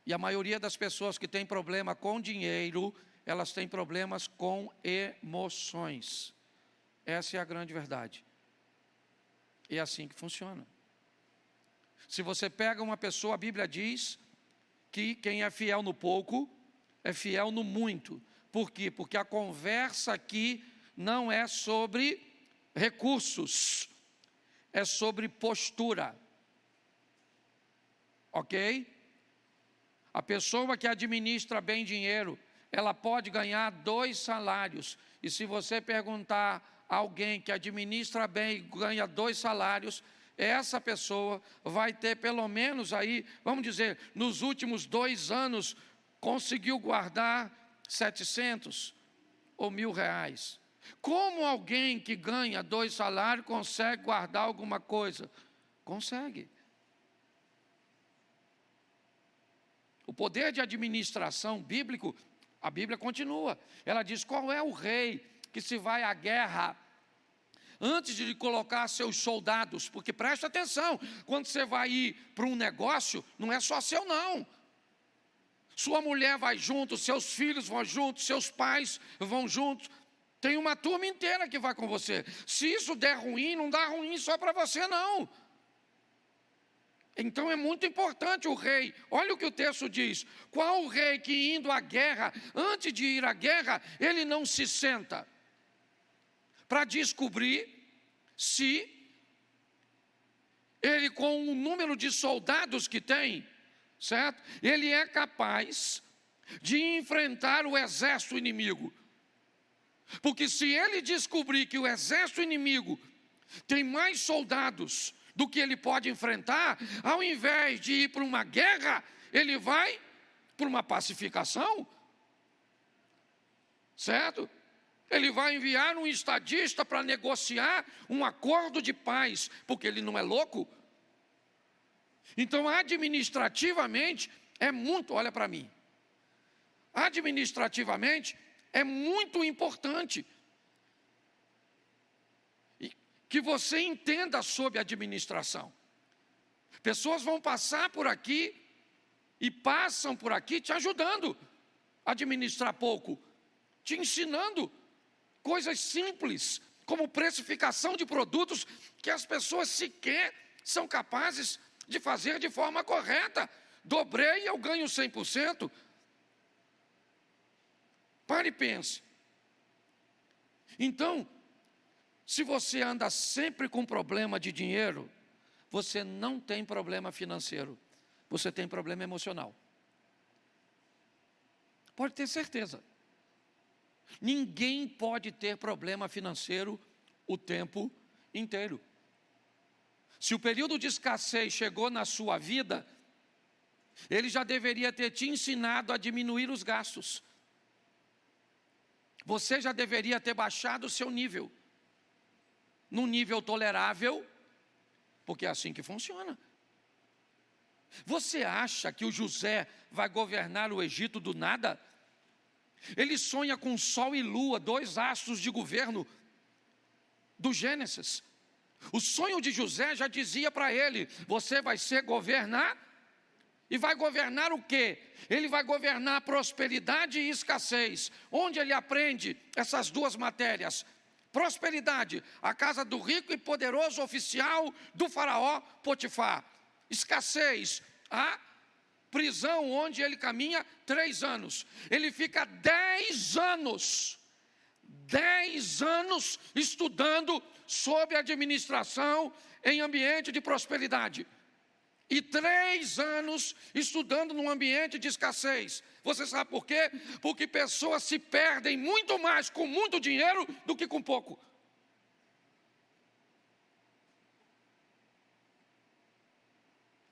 E a maioria das pessoas que tem problema com dinheiro, elas têm problemas com emoções. Essa é a grande verdade. É assim que funciona. Se você pega uma pessoa, a Bíblia diz que quem é fiel no pouco, é fiel no muito. Por quê? Porque a conversa aqui não é sobre recursos, é sobre postura. Ok? A pessoa que administra bem dinheiro, ela pode ganhar 2 salários. E se você perguntar a alguém que administra bem e ganha 2 salários, essa pessoa vai ter pelo menos aí, vamos dizer, nos últimos 2 anos, conseguiu guardar 700 ou R$1.000. Como alguém que ganha 2 salários consegue guardar alguma coisa? Consegue. O poder de administração bíblico, a Bíblia continua. Ela diz: qual é o rei que se vai à guerra antes de colocar seus soldados? Porque presta atenção, quando você vai ir para um negócio, não é só seu não. Sua mulher vai junto, seus filhos vão juntos, seus pais vão juntos. Tem uma turma inteira que vai com você. Se isso der ruim, não dá ruim só para você não. Então é muito importante o rei. Olha o que o texto diz: qual o rei que indo à guerra, antes de ir à guerra, ele não se senta para descobrir se ele, com o número de soldados que tem, certo? Ele é capaz de enfrentar o exército inimigo. Porque se ele descobrir que o exército inimigo tem mais soldados do que ele pode enfrentar, ao invés de ir para uma guerra, ele vai para uma pacificação, certo? Ele vai enviar um estadista para negociar um acordo de paz, porque ele não é louco. Então, administrativamente, é muito, olha para mim, administrativamente, é muito importante que você entenda sobre administração. Pessoas vão passar por aqui e passam por aqui te ajudando a administrar pouco, te ensinando coisas simples, como precificação de produtos que as pessoas sequer são capazes de fazer de forma correta. Dobrei, eu ganho 100%. Pare e pense. Então, se você anda sempre com problema de dinheiro, você não tem problema financeiro, você tem problema emocional. Pode ter certeza. Ninguém pode ter problema financeiro o tempo inteiro. Se o período de escassez chegou na sua vida, ele já deveria ter te ensinado a diminuir os gastos. Você já deveria ter baixado o seu nível num nível tolerável, porque é assim que funciona. Você acha que o José vai governar o Egito do nada? Ele sonha com sol e lua, 2 astros de governo do Gênesis. O sonho de José já dizia para ele: você vai ser governar. E vai governar o quê? Ele vai governar prosperidade e escassez. Onde ele aprende essas 2 matérias? Prosperidade, a casa do rico e poderoso oficial do faraó Potifar. Escassez, a prisão onde ele caminha 3 anos. Ele fica 10 anos estudando sobre administração em ambiente de prosperidade. E 3 anos estudando num ambiente de escassez. Você sabe por quê? Porque pessoas se perdem muito mais com muito dinheiro do que com pouco.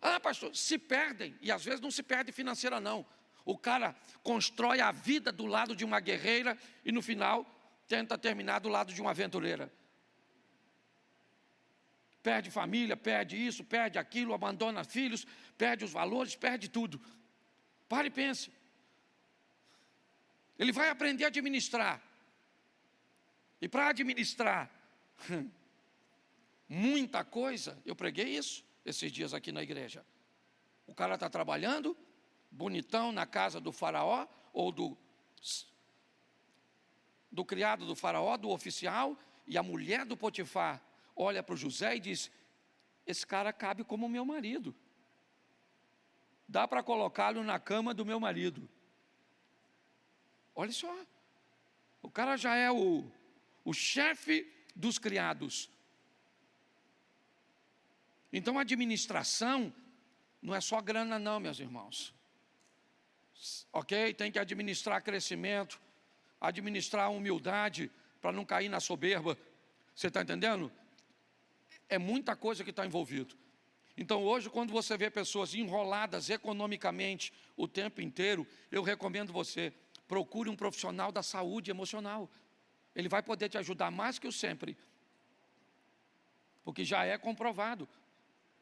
Ah, pastor, se perdem. E às vezes não se perde financeira não. O cara constrói a vida do lado de uma guerreira e no final tenta terminar do lado de uma aventureira. Perde família, perde isso, perde aquilo, abandona filhos, perde os valores, perde tudo. Pare e pense. Ele vai aprender a administrar. E para administrar muita coisa, eu preguei isso esses dias aqui na igreja. O cara está trabalhando, bonitão na casa do faraó, ou do criado do faraó, do oficial, e a mulher do Potifar olha para o José e diz: esse cara cabe como meu marido, dá para colocá-lo na cama do meu marido. Olha só, o cara já é o chefe dos criados. Então a administração não é só grana não, meus irmãos. Ok? Tem que administrar crescimento, administrar humildade, para não cair na soberba. Você está entendendo? É muita coisa que está envolvido. Então hoje, quando você vê pessoas enroladas economicamente o tempo inteiro, eu recomendo você, procure um profissional da saúde emocional. Ele vai poder te ajudar mais que o sempre, porque já é comprovado.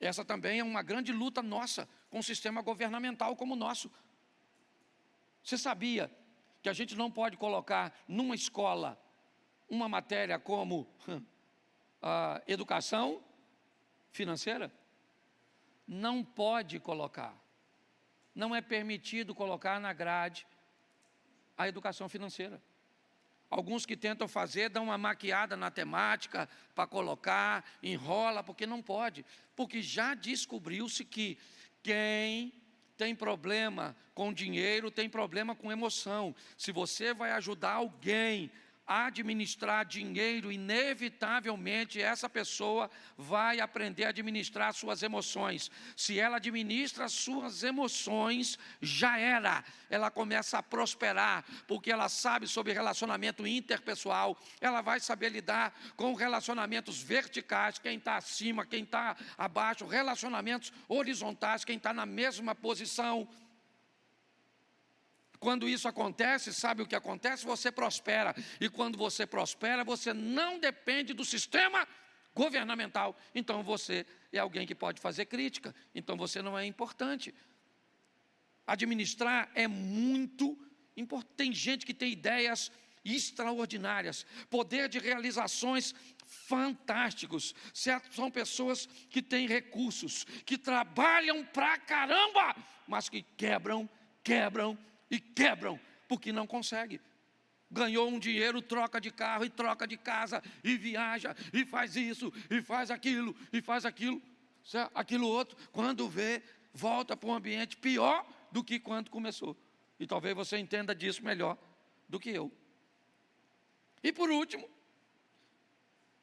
Essa também é uma grande luta nossa com um sistema governamental como o nosso. Você sabia que a gente não pode colocar numa escola uma matéria como educação financeira? Não pode colocar. Não é permitido colocar na grade a educação financeira. Alguns que tentam fazer, dão uma maquiada na temática para colocar, enrola, porque não pode. Porque já descobriu-se que quem tem problema com dinheiro, tem problema com emoção. Se você vai ajudar alguém a administrar dinheiro, inevitavelmente essa pessoa vai aprender a administrar suas emoções. Se ela administra suas emoções, já era. Ela começa a prosperar, porque ela sabe sobre relacionamento interpessoal, ela vai saber lidar com relacionamentos verticais, quem está acima, quem está abaixo, relacionamentos horizontais, quem está na mesma posição. Quando isso acontece, sabe o que acontece? Você prospera. E quando você prospera, você não depende do sistema governamental. Então você é alguém que pode fazer crítica. Então você não é importante. Administrar é muito importante. Tem gente que tem ideias extraordinárias, poder de realizações fantásticos. São pessoas que têm recursos, que trabalham pra caramba, mas que quebram, porque não consegue. Ganhou um dinheiro, troca de carro, e troca de casa, e viaja, e faz isso, e faz aquilo, aquilo outro. Quando vê, volta para um ambiente pior do que quando começou. E talvez você entenda disso melhor do que eu. E por último,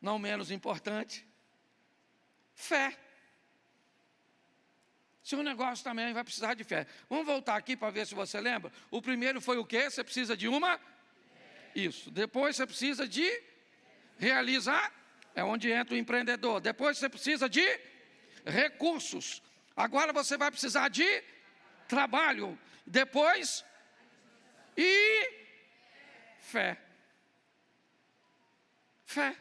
não menos importante, fé. Seu negócio também vai precisar de fé. Vamos voltar aqui para ver se você lembra. O primeiro foi o quê? Você precisa de uma? Isso. Depois você precisa de realizar. É onde entra o empreendedor. Depois você precisa de recursos. Agora você vai precisar de trabalho. Depois, e fé. Fé.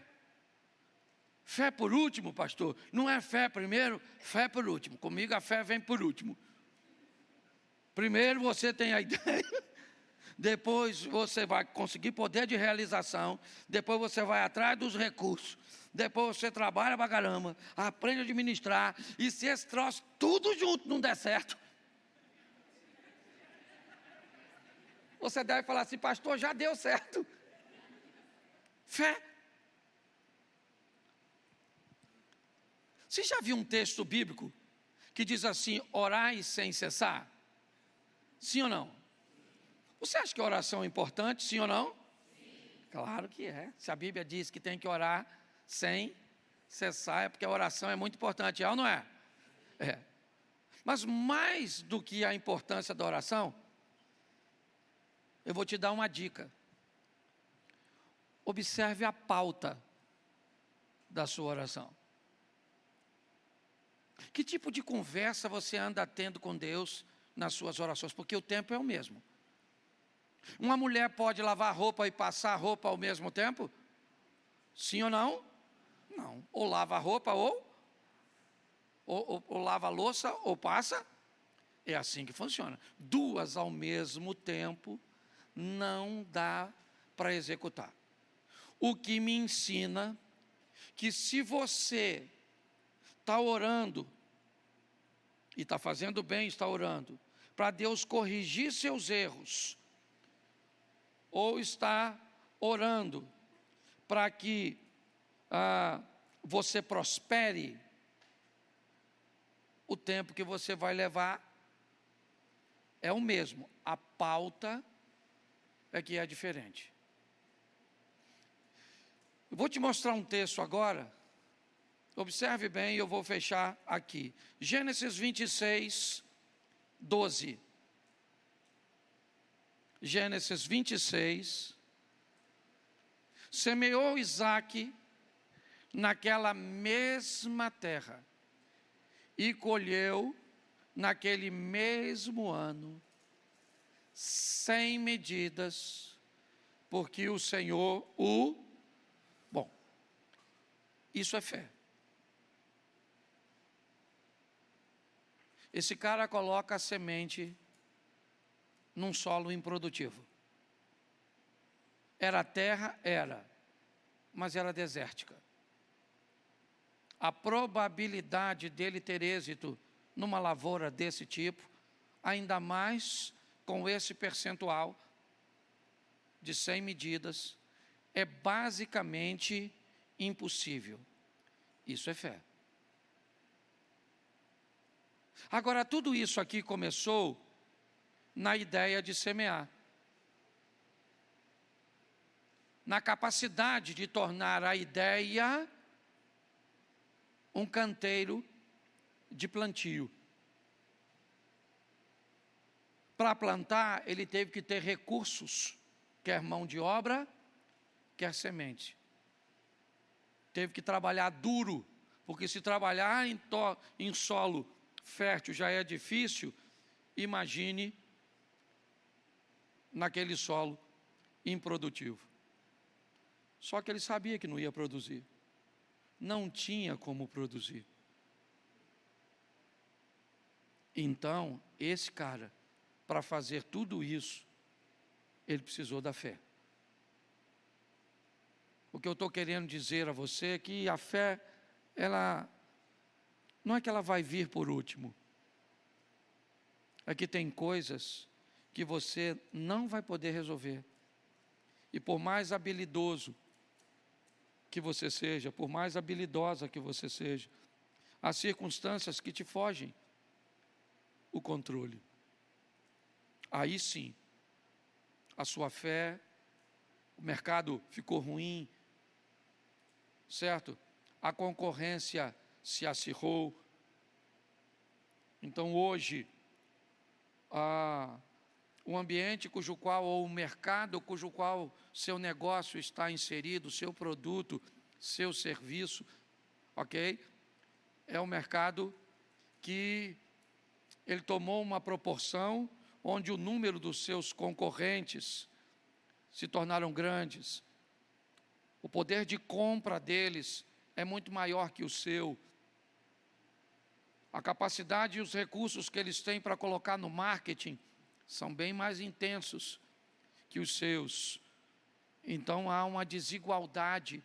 Fé por último, pastor. Não é fé primeiro, fé por último. Comigo a fé vem por último. Primeiro você tem a ideia, depois você vai conseguir poder de realização, depois você vai atrás dos recursos, depois você trabalha pra caramba, aprende a administrar, e se esse troço tudo junto não der certo, você deve falar assim: pastor, já deu certo. Fé. Você já viu um texto bíblico que diz assim: orai sem cessar? Sim ou não? Você acha que a oração é importante, sim ou não? Sim. Claro que é. Se a Bíblia diz que tem que orar sem cessar, é porque a oração é muito importante, é ou não é? É. Mas mais do que a importância da oração, eu vou te dar uma dica. Observe a pauta da sua oração. Que tipo de conversa você anda tendo com Deus nas suas orações? Porque o tempo é o mesmo. Uma mulher pode lavar roupa e passar roupa ao mesmo tempo? Sim ou não? Não. Ou lava a roupa ou lava a louça ou passa. É assim que funciona. Duas ao mesmo tempo não dá para executar. O que me ensina que se você está orando, e está fazendo bem, está orando, para Deus corrigir seus erros, ou está orando para que você prospere, o tempo que você vai levar é o mesmo, a pauta é que é diferente. Eu vou te mostrar um texto agora, observe bem, eu vou fechar aqui. Gênesis 26, 12. Gênesis 26. Semeou Isaque naquela mesma terra e colheu naquele mesmo ano 100 medidas, porque o Senhor Bom, isso é fé. Esse cara coloca a semente num solo improdutivo. Era terra? Era, mas era desértica. A probabilidade dele ter êxito numa lavoura desse tipo, ainda mais com esse percentual de 100 medidas, é basicamente impossível. Isso é fé. Agora, tudo isso aqui começou na ideia de semear, na capacidade de tornar a ideia um canteiro de plantio. Para plantar, ele teve que ter recursos, quer mão de obra, quer semente. Teve que trabalhar duro, porque se trabalhar em solo fértil já é difícil, imagine naquele solo improdutivo. Só que ele sabia que não ia produzir. Não tinha como produzir. Então, esse cara, para fazer tudo isso, ele precisou da fé. O que eu estou querendo dizer a você é que a fé, ela não é que ela vai vir por último. É que tem coisas que você não vai poder resolver. E por mais habilidoso que você seja, por mais habilidosa que você seja, há circunstâncias que te fogem o controle. Aí sim, a sua fé, o mercado ficou ruim, certo? A concorrência se acirrou. Então hoje, o ambiente ou o mercado cujo qual seu negócio está inserido, seu produto, seu serviço, ok? É um mercado que ele tomou uma proporção onde o número dos seus concorrentes se tornaram grandes. O poder de compra deles é muito maior que o seu. A capacidade e os recursos que eles têm para colocar no marketing são bem mais intensos que os seus. Então há uma desigualdade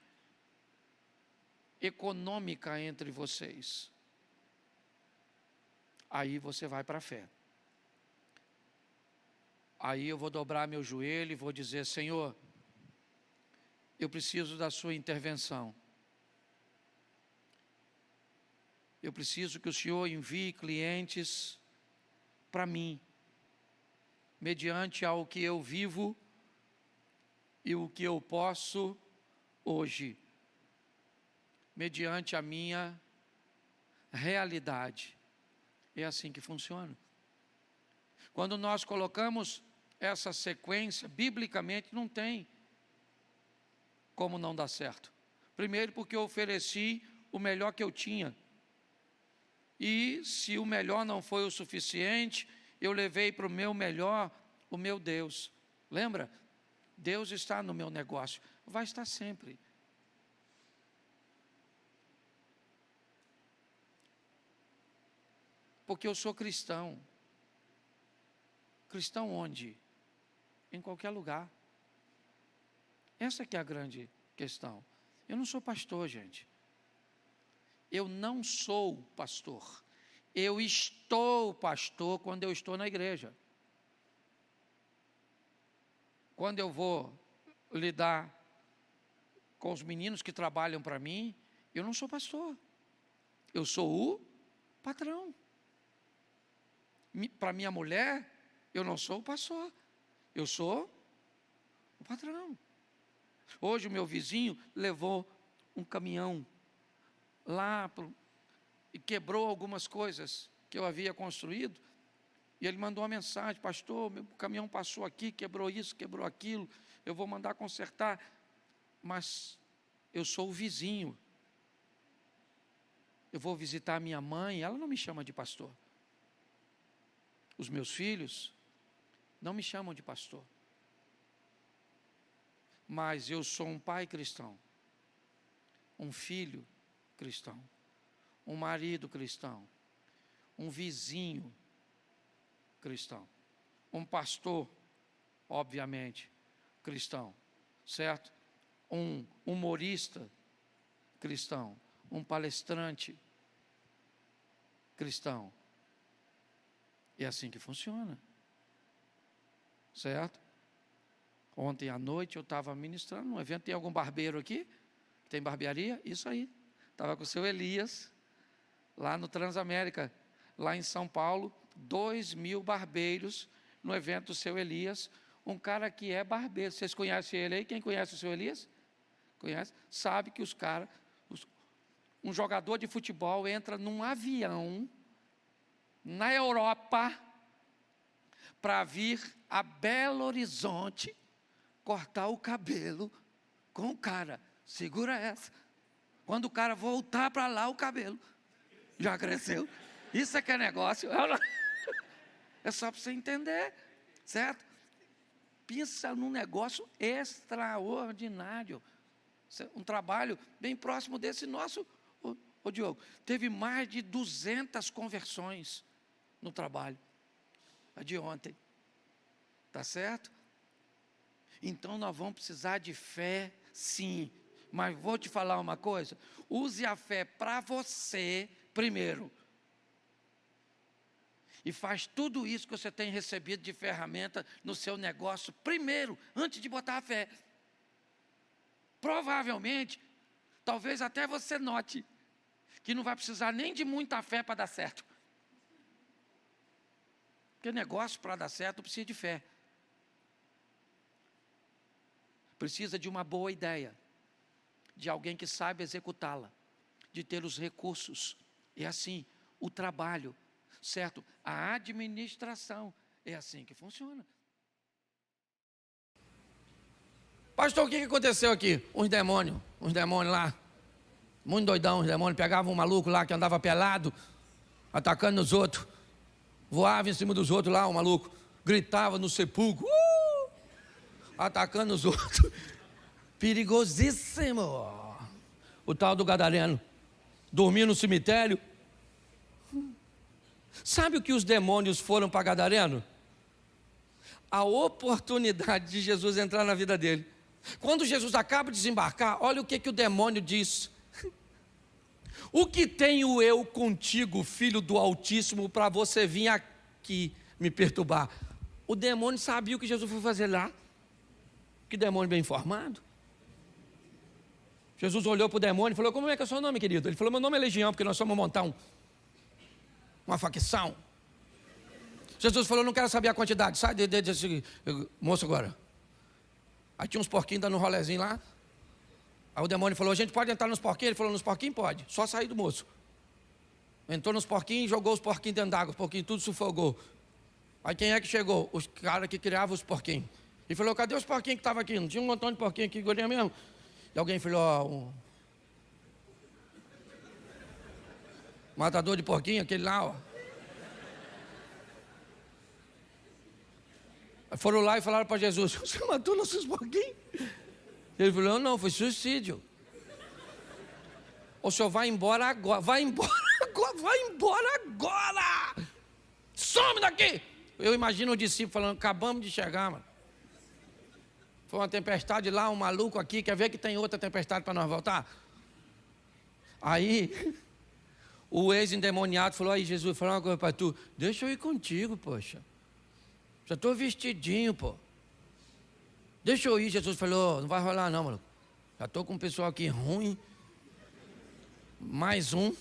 econômica entre vocês. Aí você vai para a fé. Aí eu vou dobrar meu joelho e vou dizer: Senhor, eu preciso da sua intervenção. Eu preciso que o Senhor envie clientes para mim, mediante ao que eu vivo e o que eu posso hoje, mediante a minha realidade. É assim que funciona. Quando nós colocamos essa sequência, biblicamente não tem como não dar certo. Primeiro porque eu ofereci o melhor que eu tinha. E se o melhor não foi o suficiente, eu levei para o meu melhor o meu Deus. Lembra? Deus está no meu negócio. Vai estar sempre. Porque eu sou cristão. Cristão onde? Em qualquer lugar. Essa que é a grande questão. Eu não sou pastor, gente. Eu não sou pastor. Eu estou pastor quando eu estou na igreja. Quando eu vou lidar com os meninos que trabalham para mim, eu não sou pastor. Eu sou o patrão. Para minha mulher, eu não sou o pastor. Eu sou o patrão. Hoje o meu vizinho levou um caminhão lá e quebrou algumas coisas que eu havia construído. E ele mandou uma mensagem: pastor, meu caminhão passou aqui, quebrou isso, quebrou aquilo, eu vou mandar consertar. Mas eu sou o vizinho. Eu vou visitar a minha mãe, ela não me chama de pastor. Os meus filhos não me chamam de pastor. Mas eu sou um pai cristão, um filho cristão, um marido cristão, um vizinho cristão, um pastor, obviamente, cristão, certo? Um humorista cristão, um palestrante cristão. É assim que funciona, certo? Ontem à noite eu estava ministrando num evento. Tem algum barbeiro aqui? Tem barbearia? Isso aí. Estava com o seu Elias, lá no Transamérica, lá em São Paulo, 2.000 barbeiros no evento do seu Elias. Um cara que é barbeiro. Vocês conhecem ele aí? Quem conhece o seu Elias? Conhece? Sabe que os caras, um jogador de futebol entra num avião na Europa para vir a Belo Horizonte cortar o cabelo com o cara. Segura essa. Quando o cara voltar para lá, o cabelo já cresceu. Isso é que é negócio. É só para você entender, certo? Pensa num negócio extraordinário. Um trabalho bem próximo desse nosso. Ô Diogo, teve mais de 200 conversões no trabalho. A de ontem. Tá certo? Então nós vamos precisar de fé, sim. Mas vou te falar uma coisa: use a fé para você primeiro. E faz tudo isso que você tem recebido de ferramenta no seu negócio primeiro, antes de botar a fé. Provavelmente, talvez até você note que não vai precisar nem de muita fé para dar certo. Porque negócio para dar certo precisa de fé. Precisa de uma boa ideia, de alguém que saiba executá-la, de ter os recursos. É assim, o trabalho, certo? A administração, é assim que funciona. Pastor, o que aconteceu aqui? Uns demônios lá, muito doidão, uns demônios, pegavam um maluco lá que andava pelado, atacando os outros, voava em cima dos outros lá, o maluco, gritava no sepulcro, atacando os outros, perigosíssimo. O tal do gadareno, dormia no cemitério. Sabe o que os demônios foram para gadareno? A oportunidade de Jesus entrar na vida dele. Quando Jesus acaba de desembarcar, olha o que o demônio diz: o que tenho eu contigo, filho do Altíssimo, para você vir aqui me perturbar? O demônio sabia o que Jesus foi fazer lá. Que demônio bem informado. Jesus olhou para o demônio e falou: como é que é o seu nome, querido? Ele falou: meu nome é Legião, porque nós somos montar uma facção. Jesus falou: não quero saber a quantidade, sai desse moço agora. Aí tinha uns porquinhos dando um rolezinho lá. Aí o demônio falou: a gente pode entrar nos porquinhos? Ele falou: nos porquinhos pode, só sair do moço. Entrou nos porquinhos, jogou os porquinhos dentro d'água, os porquinhos tudo sufocou. Aí quem é que chegou? Os caras que criavam os porquinhos. Ele falou: cadê os porquinhos que estavam aqui? Não tinha um montão de porquinhos aqui, golinha mesmo? E alguém falou: matador de porquinho, aquele lá, ó. Foram lá e falaram para Jesus: você matou nossos porquinhos? Ele falou: não, foi suicídio. O senhor vai embora agora, vai embora agora. Some daqui. Eu imagino o discípulo falando: acabamos de chegar, mano. Foi uma tempestade lá, um maluco aqui, quer ver que tem outra tempestade para nós voltar? Aí, o ex-endemoniado falou, aí Jesus, falou uma coisa para tu, deixa eu ir contigo, poxa. Já estou vestidinho, pô. Deixa eu ir. Jesus falou, não vai rolar não, mano. Já estou com um pessoal aqui ruim. Mais um.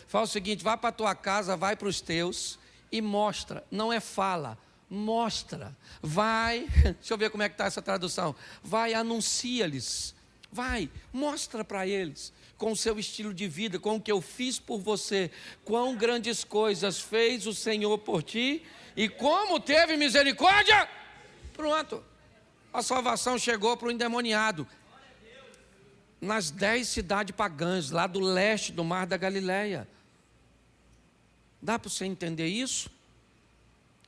Fala o seguinte, vai para a tua casa, vai para os teus e mostra. Não é fala, mostra. Vai, deixa eu ver como é que está essa tradução. Vai, anuncia-lhes. Vai, mostra para eles, com o seu estilo de vida, com o que eu fiz por você, quão grandes coisas fez o Senhor por ti e como teve misericórdia. Pronto, a salvação chegou para o endemoniado. Nas 10 cidades pagãs, lá do leste do mar da Galileia. Dá para você entender isso?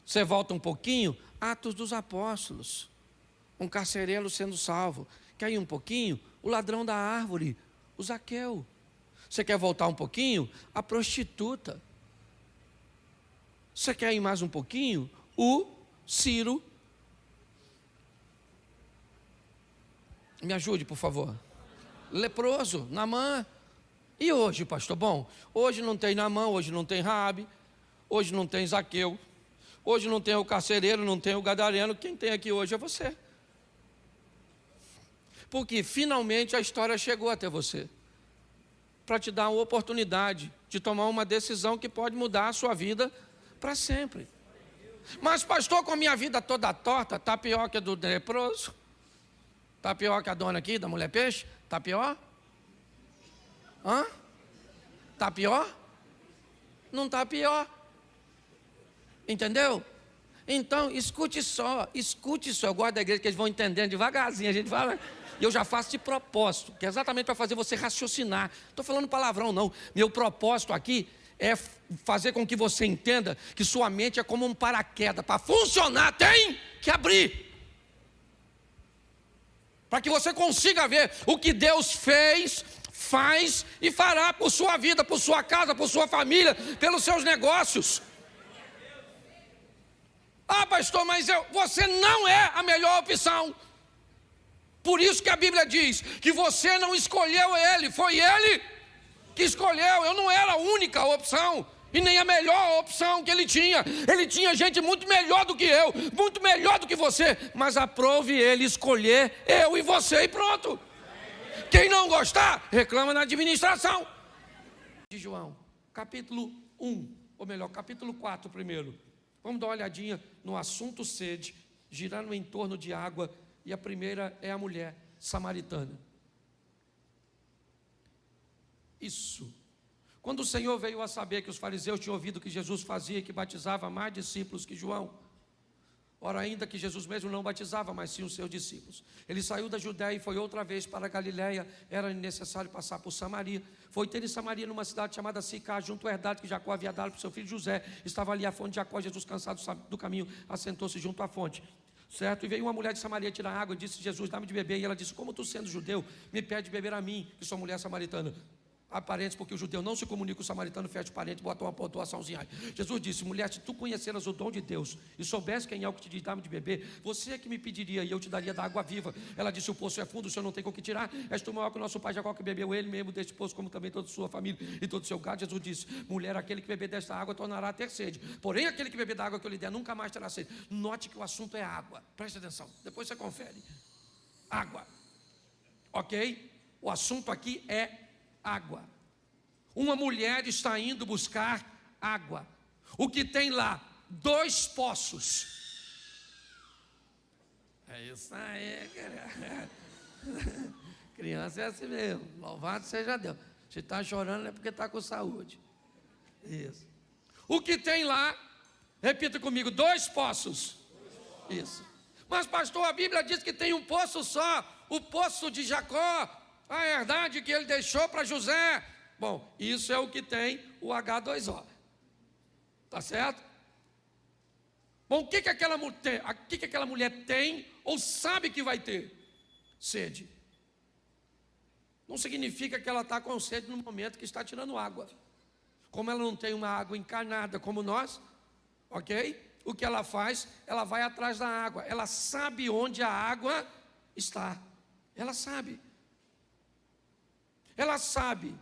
Você volta um pouquinho, Atos dos Apóstolos. Um carcereiro sendo salvo. Quer ir um pouquinho? O ladrão da árvore, o Zaqueu. Você quer voltar um pouquinho? A prostituta. Você quer ir mais um pouquinho? O Ciro. Me ajude, por favor. Leproso, Naamã. E hoje, pastor? Bom, hoje não tem Naamã, hoje não tem Raabe, hoje não tem Zaqueu, hoje não tem o carcereiro, não tem o gadareno. Quem tem aqui hoje é você. Porque finalmente a história chegou até você, para te dar uma oportunidade de tomar uma decisão que pode mudar a sua vida para sempre. Mas pastor, com a minha vida toda torta, está pior que a do leproso? Está pior que a dona aqui, da mulher peixe? Está pior? Hã? Está pior? Não está pior. Entendeu? Então, escute só. Eu gosto da igreja que eles vão entendendo devagarzinho. A gente fala, e eu já faço de propósito, que é exatamente para fazer você raciocinar. Não estou falando palavrão, não. Meu propósito aqui é fazer com que você entenda que sua mente é como um paraquedas. Para funcionar, tem que abrir. Para que você consiga ver o que Deus fez, faz e fará por sua vida, por sua casa, por sua família, pelos seus negócios. Ah, pastor, mas você não é a melhor opção. Por isso que a Bíblia diz que você não escolheu ele, foi ele que escolheu. Eu não era a única opção e nem a melhor opção que ele tinha. Ele tinha gente muito melhor do que eu, muito melhor do que você, mas aprove ele escolher eu e você e pronto. Quem não gostar, reclama na administração. De João, capítulo 1, ou melhor, capítulo 4 primeiro. Vamos dar uma olhadinha no assunto sede, girando em torno de água, e a primeira é a mulher samaritana. Isso. Quando o Senhor veio a saber que os fariseus tinham ouvido que Jesus fazia, que batizava mais discípulos que João, ora ainda que Jesus mesmo não batizava, mas sim os seus discípulos, ele saiu da Judéia e foi outra vez para a Galiléia. Era necessário passar por Samaria. Foi ter em Samaria, numa cidade chamada Sicá, junto à herdade que Jacó havia dado para o seu filho José. Estava ali a fonte de Jacó. Jesus, cansado do caminho, assentou-se junto à fonte. Certo? E veio uma mulher de Samaria tirar água e disse: Jesus, dá-me de beber. E ela disse: como tu, sendo judeu, me pede de beber a mim, que sou mulher samaritana? Há parentes, porque o judeu não se comunica com o samaritano, fecha o parente, bota uma pontuaçãozinha aí. Jesus disse: mulher, se tu conheceras o dom de Deus e soubesse quem é o que te diz, dá-me de beber, você é que me pediria e eu te daria da água viva. Ela disse: o poço é fundo, o senhor não tem com o que tirar. És tu maior que o nosso pai Jacó, que bebeu ele mesmo deste poço, como também toda a sua família e todo o seu gado. Jesus disse: mulher, aquele que beber desta água tornará a ter sede, porém aquele que beber da água que eu lhe der nunca mais terá sede. Note que o assunto é água, preste atenção, depois você confere. Água, ok? O assunto aqui é água. Uma mulher está indo buscar água. O que tem lá? 2 poços. É isso aí, querida. Criança é assim mesmo. Louvado seja Deus. Se está chorando é porque está com saúde. Isso. O que tem lá? Repita comigo: 2 poços. Isso. Mas pastor, a Bíblia diz que tem um poço só. O poço de Jacó, a herdade que ele deixou para José. Bom, isso é o que tem o H2O. Tá certo? Bom, o que aquela mulher tem ou sabe que vai ter? Sede. Não significa que ela está com sede no momento que está tirando água. Como ela não tem uma água encarnada como nós, ok? O que ela faz? Ela vai atrás da água. Ela sabe onde a água está. Ela sabe. Ela sabe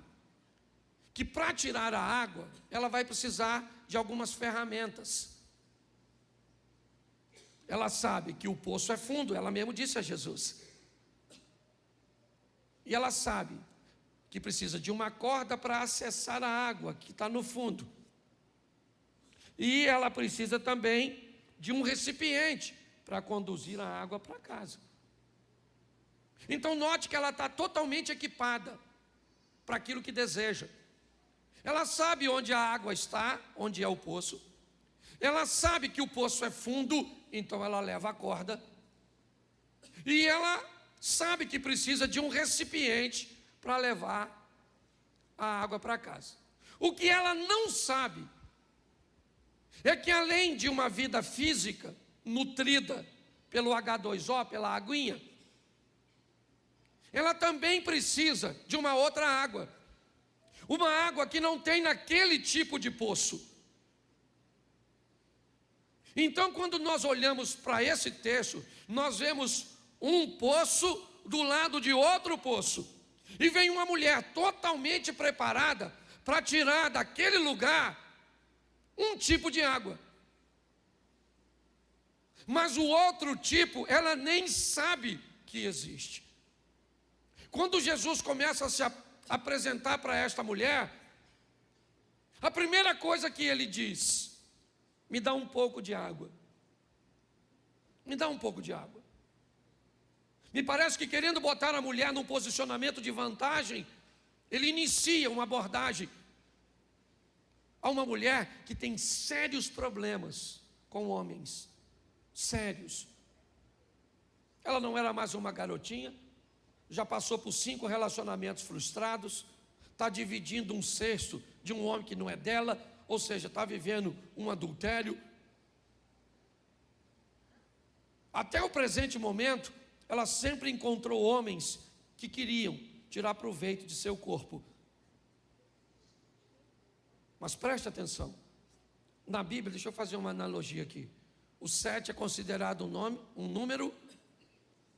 que para tirar a água, ela vai precisar de algumas ferramentas. Ela sabe que o poço é fundo, ela mesmo disse a Jesus. E ela sabe que precisa de uma corda para acessar a água que está no fundo. E ela precisa também de um recipiente para conduzir a água para casa. Então note que ela está totalmente equipada para aquilo que deseja. Ela sabe onde a água está, onde é o poço. Ela sabe que o poço é fundo, então ela leva a corda. E ela sabe que precisa de um recipiente para levar a água para casa. O que ela não sabe é que além de uma vida física nutrida pelo H2O, pela aguinha, ela também precisa de uma outra água. Uma água que não tem naquele tipo de poço. Então, quando nós olhamos para esse texto, nós vemos um poço do lado de outro poço. E vem uma mulher totalmente preparada para tirar daquele lugar um tipo de água. Mas o outro tipo, ela nem sabe que existe. Quando Jesus começa a se apresentar para esta mulher, a primeira coisa que ele diz: me dá um pouco de água. Me dá um pouco de água. Me parece que, querendo botar a mulher num posicionamento de vantagem, ele inicia uma abordagem a uma mulher que tem sérios problemas com homens. Sérios. Ela não era mais uma garotinha, já passou por 5 relacionamentos frustrados, está dividindo um cesto de um homem que não é dela, ou seja, está vivendo um adultério. Até o presente momento, ela sempre encontrou homens que queriam tirar proveito de seu corpo. Mas preste atenção, na Bíblia, deixa eu fazer uma analogia aqui. O 7 é considerado um número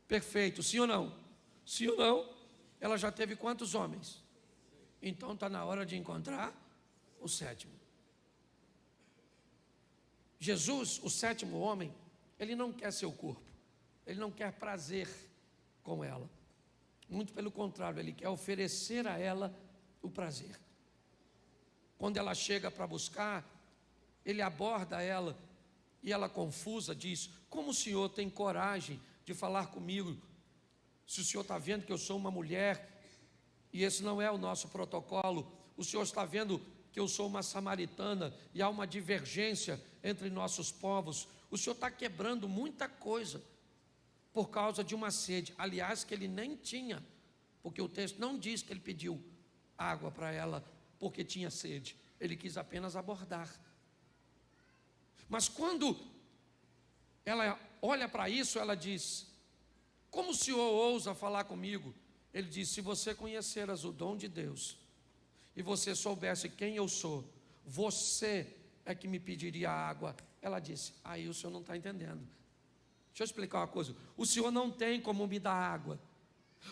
perfeito, sim ou não? Sim ou não? Ela já teve quantos homens? Então está na hora de encontrar o 7º. Jesus, o 7º homem, ele não quer seu corpo, ele não quer prazer com ela. Muito pelo contrário, ele quer oferecer a ela o prazer. Quando ela chega para buscar, ele aborda ela e ela, confusa, diz: como o senhor tem coragem de falar comigo, se o senhor está vendo que eu sou uma mulher e esse não é o nosso protocolo? O senhor está vendo que eu sou uma samaritana e há uma divergência entre nossos povos? O senhor está quebrando muita coisa por causa de uma sede, aliás, que ele nem tinha, porque o texto não diz que ele pediu água para ela porque tinha sede, ele quis apenas abordar. Mas quando ela olha para isso, ela diz: como o senhor ousa falar comigo? Ele diz: se você conheceras o dom de Deus e você soubesse quem eu sou, você é que me pediria água. Ela disse: aí o senhor não está entendendo. Deixa eu explicar uma coisa: o senhor não tem como me dar água,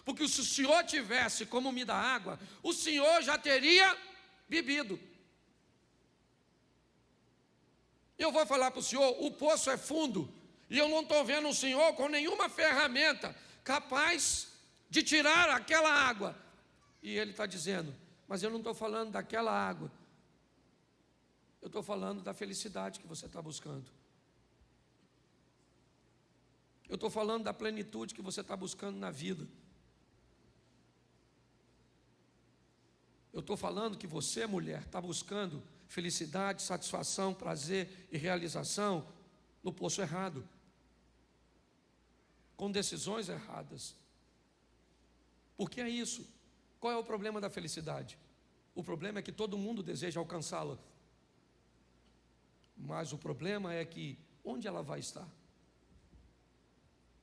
porque se o senhor tivesse como me dar água, o senhor já teria bebido. Eu vou falar para o senhor, o poço é fundo, e eu não estou vendo o senhor com nenhuma ferramenta capaz de tirar aquela água. E ele está dizendo: mas eu não estou falando daquela água, eu estou falando da felicidade que você está buscando. Eu estou falando da plenitude que você está buscando na vida. Eu estou falando que você, mulher, está buscando felicidade, satisfação, prazer e realização no poço errado, com decisões erradas. Porque é isso. Qual é o problema da felicidade? O problema é que todo mundo deseja alcançá-la, mas o problema é que onde ela vai estar?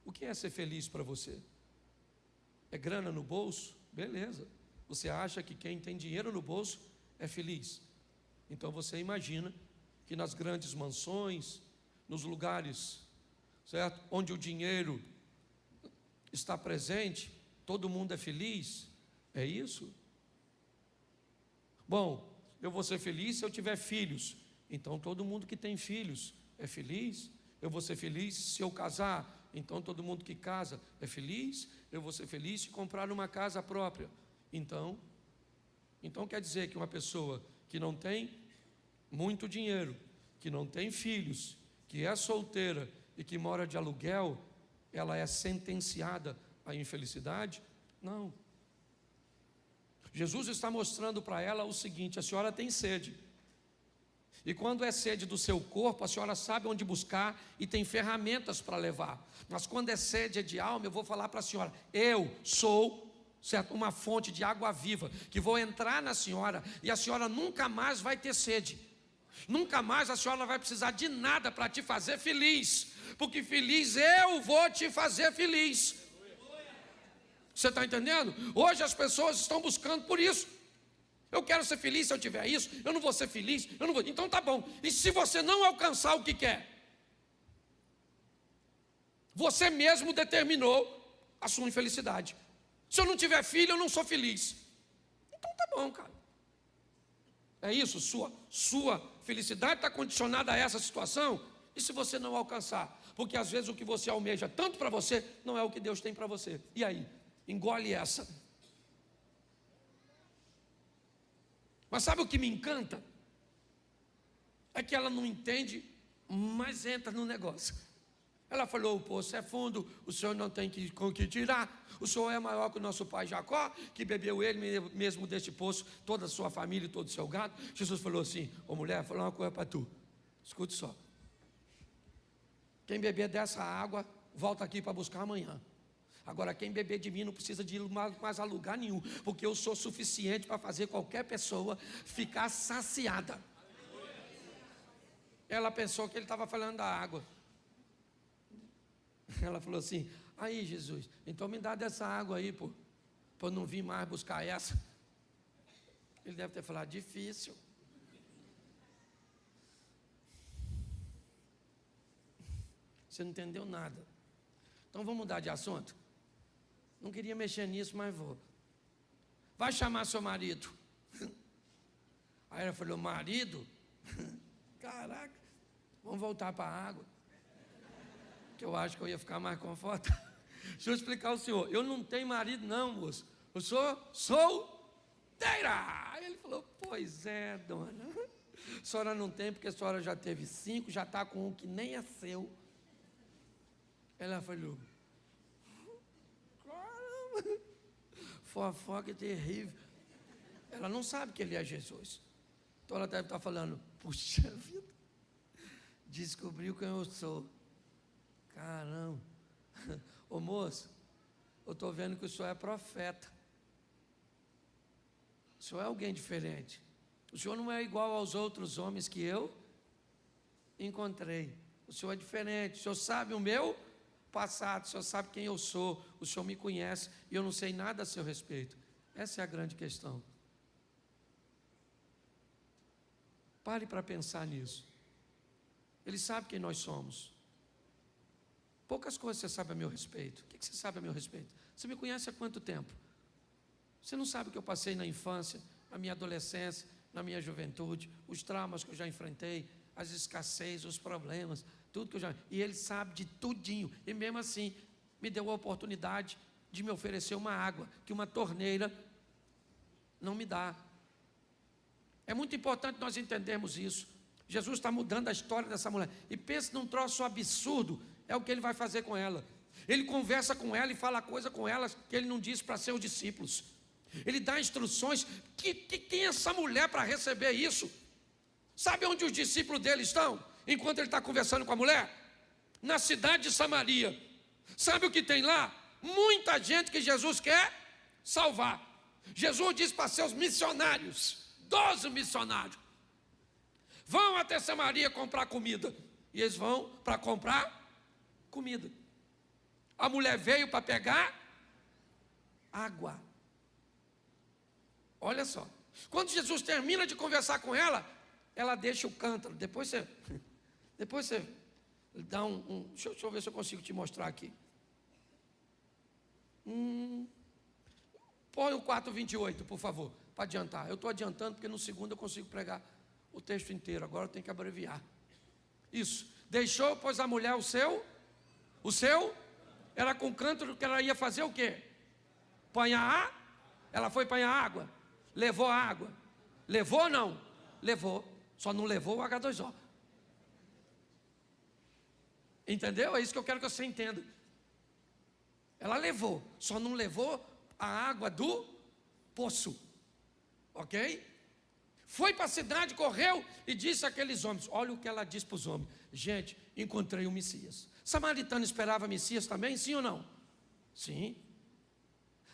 O que é ser feliz para você? É grana no bolso? Beleza. Você acha que quem tem dinheiro no bolso é feliz? Então você imagina que nas grandes mansões, nos lugares, certo, onde o dinheiro está presente, todo mundo é feliz? É isso? Bom, eu vou ser feliz se eu tiver filhos. Então todo mundo que tem filhos é feliz. Eu vou ser feliz se eu casar. Então todo mundo que casa é feliz. Eu vou ser feliz se comprar uma casa própria. Então quer dizer que uma pessoa que não tem muito dinheiro, que não tem filhos, que é solteira e que mora de aluguel, ela é sentenciada à infelicidade? Não. Jesus está mostrando para ela o seguinte: a senhora tem sede. E quando é sede do seu corpo, a senhora sabe onde buscar e tem ferramentas para levar. Mas quando é sede de alma, eu vou falar para a senhora: eu sou, certo, uma fonte de água viva, que vou entrar na senhora e a senhora nunca mais vai ter sede. Nunca mais a senhora vai precisar de nada para te fazer feliz, porque feliz eu vou te fazer feliz. Você está entendendo? Hoje as pessoas estão buscando por isso. Eu quero ser feliz se eu tiver isso, eu não vou ser feliz, eu não vou. Então tá bom. E se você não alcançar o que quer? Você mesmo determinou a sua infelicidade. Se eu não tiver filho, eu não sou feliz. Então tá bom, cara. É isso, sua felicidade está condicionada a essa situação. E se você não alcançar? Porque às vezes o que você almeja tanto para você, não é o que Deus tem para você. E aí? Engole essa. Mas sabe o que me encanta? É que ela não entende, mas entra no negócio. Ela falou: o poço é fundo, o senhor não tem com que tirar. O senhor é maior que o nosso pai Jacó, que bebeu ele mesmo deste poço, toda a sua família e todo o seu gado. Jesus falou assim: ô mulher, vou falar uma coisa para tu. Escute só. Quem beber dessa água, volta aqui para buscar amanhã. Agora, quem beber de mim não precisa de ir mais a lugar nenhum, porque eu sou suficiente para fazer qualquer pessoa ficar saciada. Ela pensou que ele estava falando da água. Ela falou assim: aí Jesus, então me dá dessa água aí, para eu não vir mais buscar essa. Ele deve ter falado: difícil. Você não entendeu nada. Então vamos mudar de assunto? Não queria mexer nisso, mas vou. Vai chamar seu marido. Aí ela falou: marido? Caraca, vamos voltar para a água, que eu acho que eu ia ficar mais confortável. Deixa eu explicar ao senhor: eu não tenho marido não, moço. Eu sou solteira. Aí ele falou: pois é, dona. A senhora não tem, porque a senhora já teve 5, já está com um que nem é seu. Ela falou: caramba, fofoca terrível. Ela não sabe que ele é Jesus. Então ela deve estar falando: puxa vida, descobriu quem eu sou. Caramba. Ô moço, eu estou vendo que o senhor é profeta. O senhor é alguém diferente. O senhor não é igual aos outros homens que eu encontrei. O senhor é diferente. O senhor sabe o meu passado, o senhor sabe quem eu sou, o senhor me conhece e eu não sei nada a seu respeito. Essa é a grande questão. Pare para pensar nisso. Ele sabe quem nós somos. Poucas coisas você sabe a meu respeito. O que você sabe a meu respeito? Você me conhece há quanto tempo? Você não sabe o que eu passei na infância, na minha adolescência, na minha juventude, os traumas que eu já enfrentei, as escassez, os problemas, tudo que eu já... E ele sabe de tudinho. E mesmo assim, me deu a oportunidade de me oferecer uma água que uma torneira não me dá. É muito importante nós entendermos isso. Jesus está mudando a história dessa mulher. E pensa num troço absurdo, é o que ele vai fazer com ela. Ele conversa com ela e fala coisa com ela que ele não disse para seus discípulos. Ele dá instruções. Quem é essa mulher para receber isso? Sabe onde os discípulos dele estão? Enquanto ele está conversando com a mulher? Na cidade de Samaria. Sabe o que tem lá? Muita gente que Jesus quer salvar. Jesus diz para seus missionários, 12 missionários: vão até Samaria comprar comida. E eles vão para comprar comida. A mulher veio para pegar água. Olha só. Quando Jesus termina de conversar com ela, ela deixa o cântaro. Depois você dá deixa eu ver se eu consigo te mostrar aqui. Põe o 4:28, por favor, para adiantar. Eu estou adiantando porque no segundo eu consigo pregar o texto inteiro. Agora eu tenho que abreviar. Isso. Deixou, pois, a mulher o seu, era com o cântaro que ela ia fazer o quê? Ela foi apanhar água. Levou a água. Levou ou não? Levou. Só não levou o H2O. Entendeu? É isso que eu quero que você entenda. Ela levou, só não levou a água do poço. Ok? Foi para a cidade, correu e disse àqueles homens. Olha o que ela disse para os homens. Gente, encontrei o Messias. Samaritano esperava Messias também, sim ou não? Sim.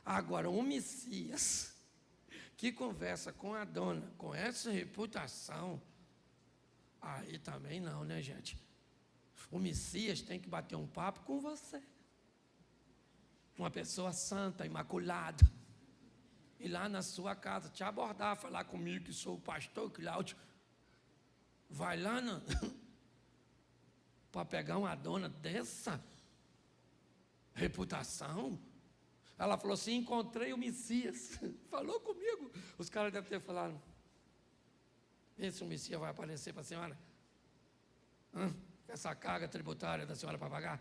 Agora, um Messias que conversa com a dona, com essa reputação, aí também não, né, gente? O Messias tem que bater um papo com você. Uma pessoa santa, imaculada. Ir lá na sua casa, te abordar, falar comigo que sou o pastor Cláudio. Vai lá para pegar uma dona dessa reputação. Ela falou assim, encontrei o Messias. Falou comigo. Os caras devem ter falado, vê se o Messias vai aparecer para a senhora. Essa carga tributária da senhora para pagar.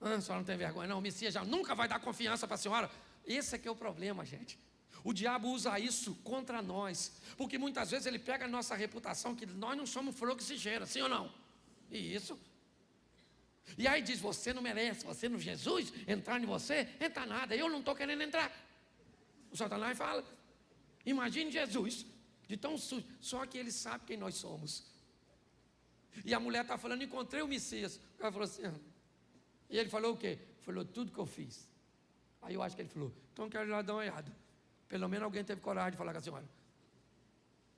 A senhora não tem vergonha não, o Messias já nunca vai dar confiança para a senhora. Esse é que é o problema, gente. O diabo usa isso contra nós, porque muitas vezes ele pega a nossa reputação, que nós não somos flor que se cheira, sim ou não? E isso. E aí diz, você não merece, você não, Jesus, entrar em você, entra nada, eu não estou querendo entrar. O Satanás fala, imagine Jesus, de tão sujo, só que ele sabe quem nós somos. E a mulher está falando, encontrei o Messias. Ela falou assim, e ele falou o quê? Falou tudo que eu fiz. Aí eu acho que ele falou, então quero ir lá dar uma olhada. Pelo menos alguém teve coragem de falar com a senhora.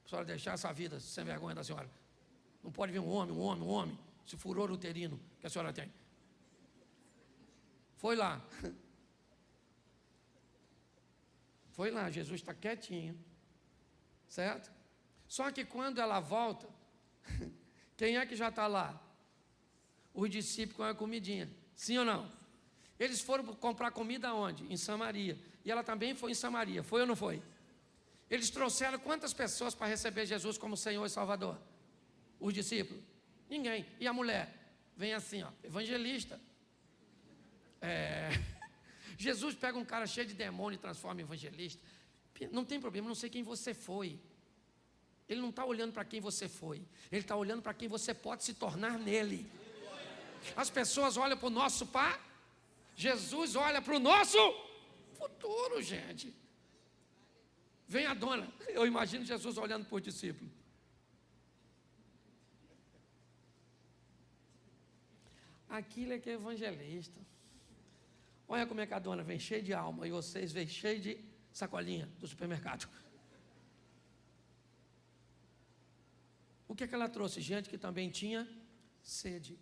A senhora deixar essa vida sem vergonha da senhora. Não pode vir um homem, esse furor uterino que a senhora tem. Foi lá. Foi lá, Jesus está quietinho. Certo? Só que quando ela volta, quem é que já está lá? Os discípulos com a comidinha. Sim ou não? Eles foram comprar comida onde? Em Samaria. E ela também foi em Samaria. Foi ou não foi? Eles trouxeram quantas pessoas para receber Jesus como Senhor e Salvador? Os discípulos? Ninguém. E a mulher? Vem assim, ó, evangelista. Jesus pega um cara cheio de demônio e transforma em evangelista. Não tem problema, não sei quem você foi. Ele não está olhando para quem você foi. Ele está olhando para quem você pode se tornar nele. As pessoas olham para o nosso Jesus olha para o nosso futuro, gente. Vem a dona. Eu imagino Jesus olhando para os discípulos. Aquilo é que é evangelista. Olha como é que a dona vem cheia de alma e vocês vêm cheio de sacolinha do supermercado. O que é que ela trouxe? Gente que também tinha sede.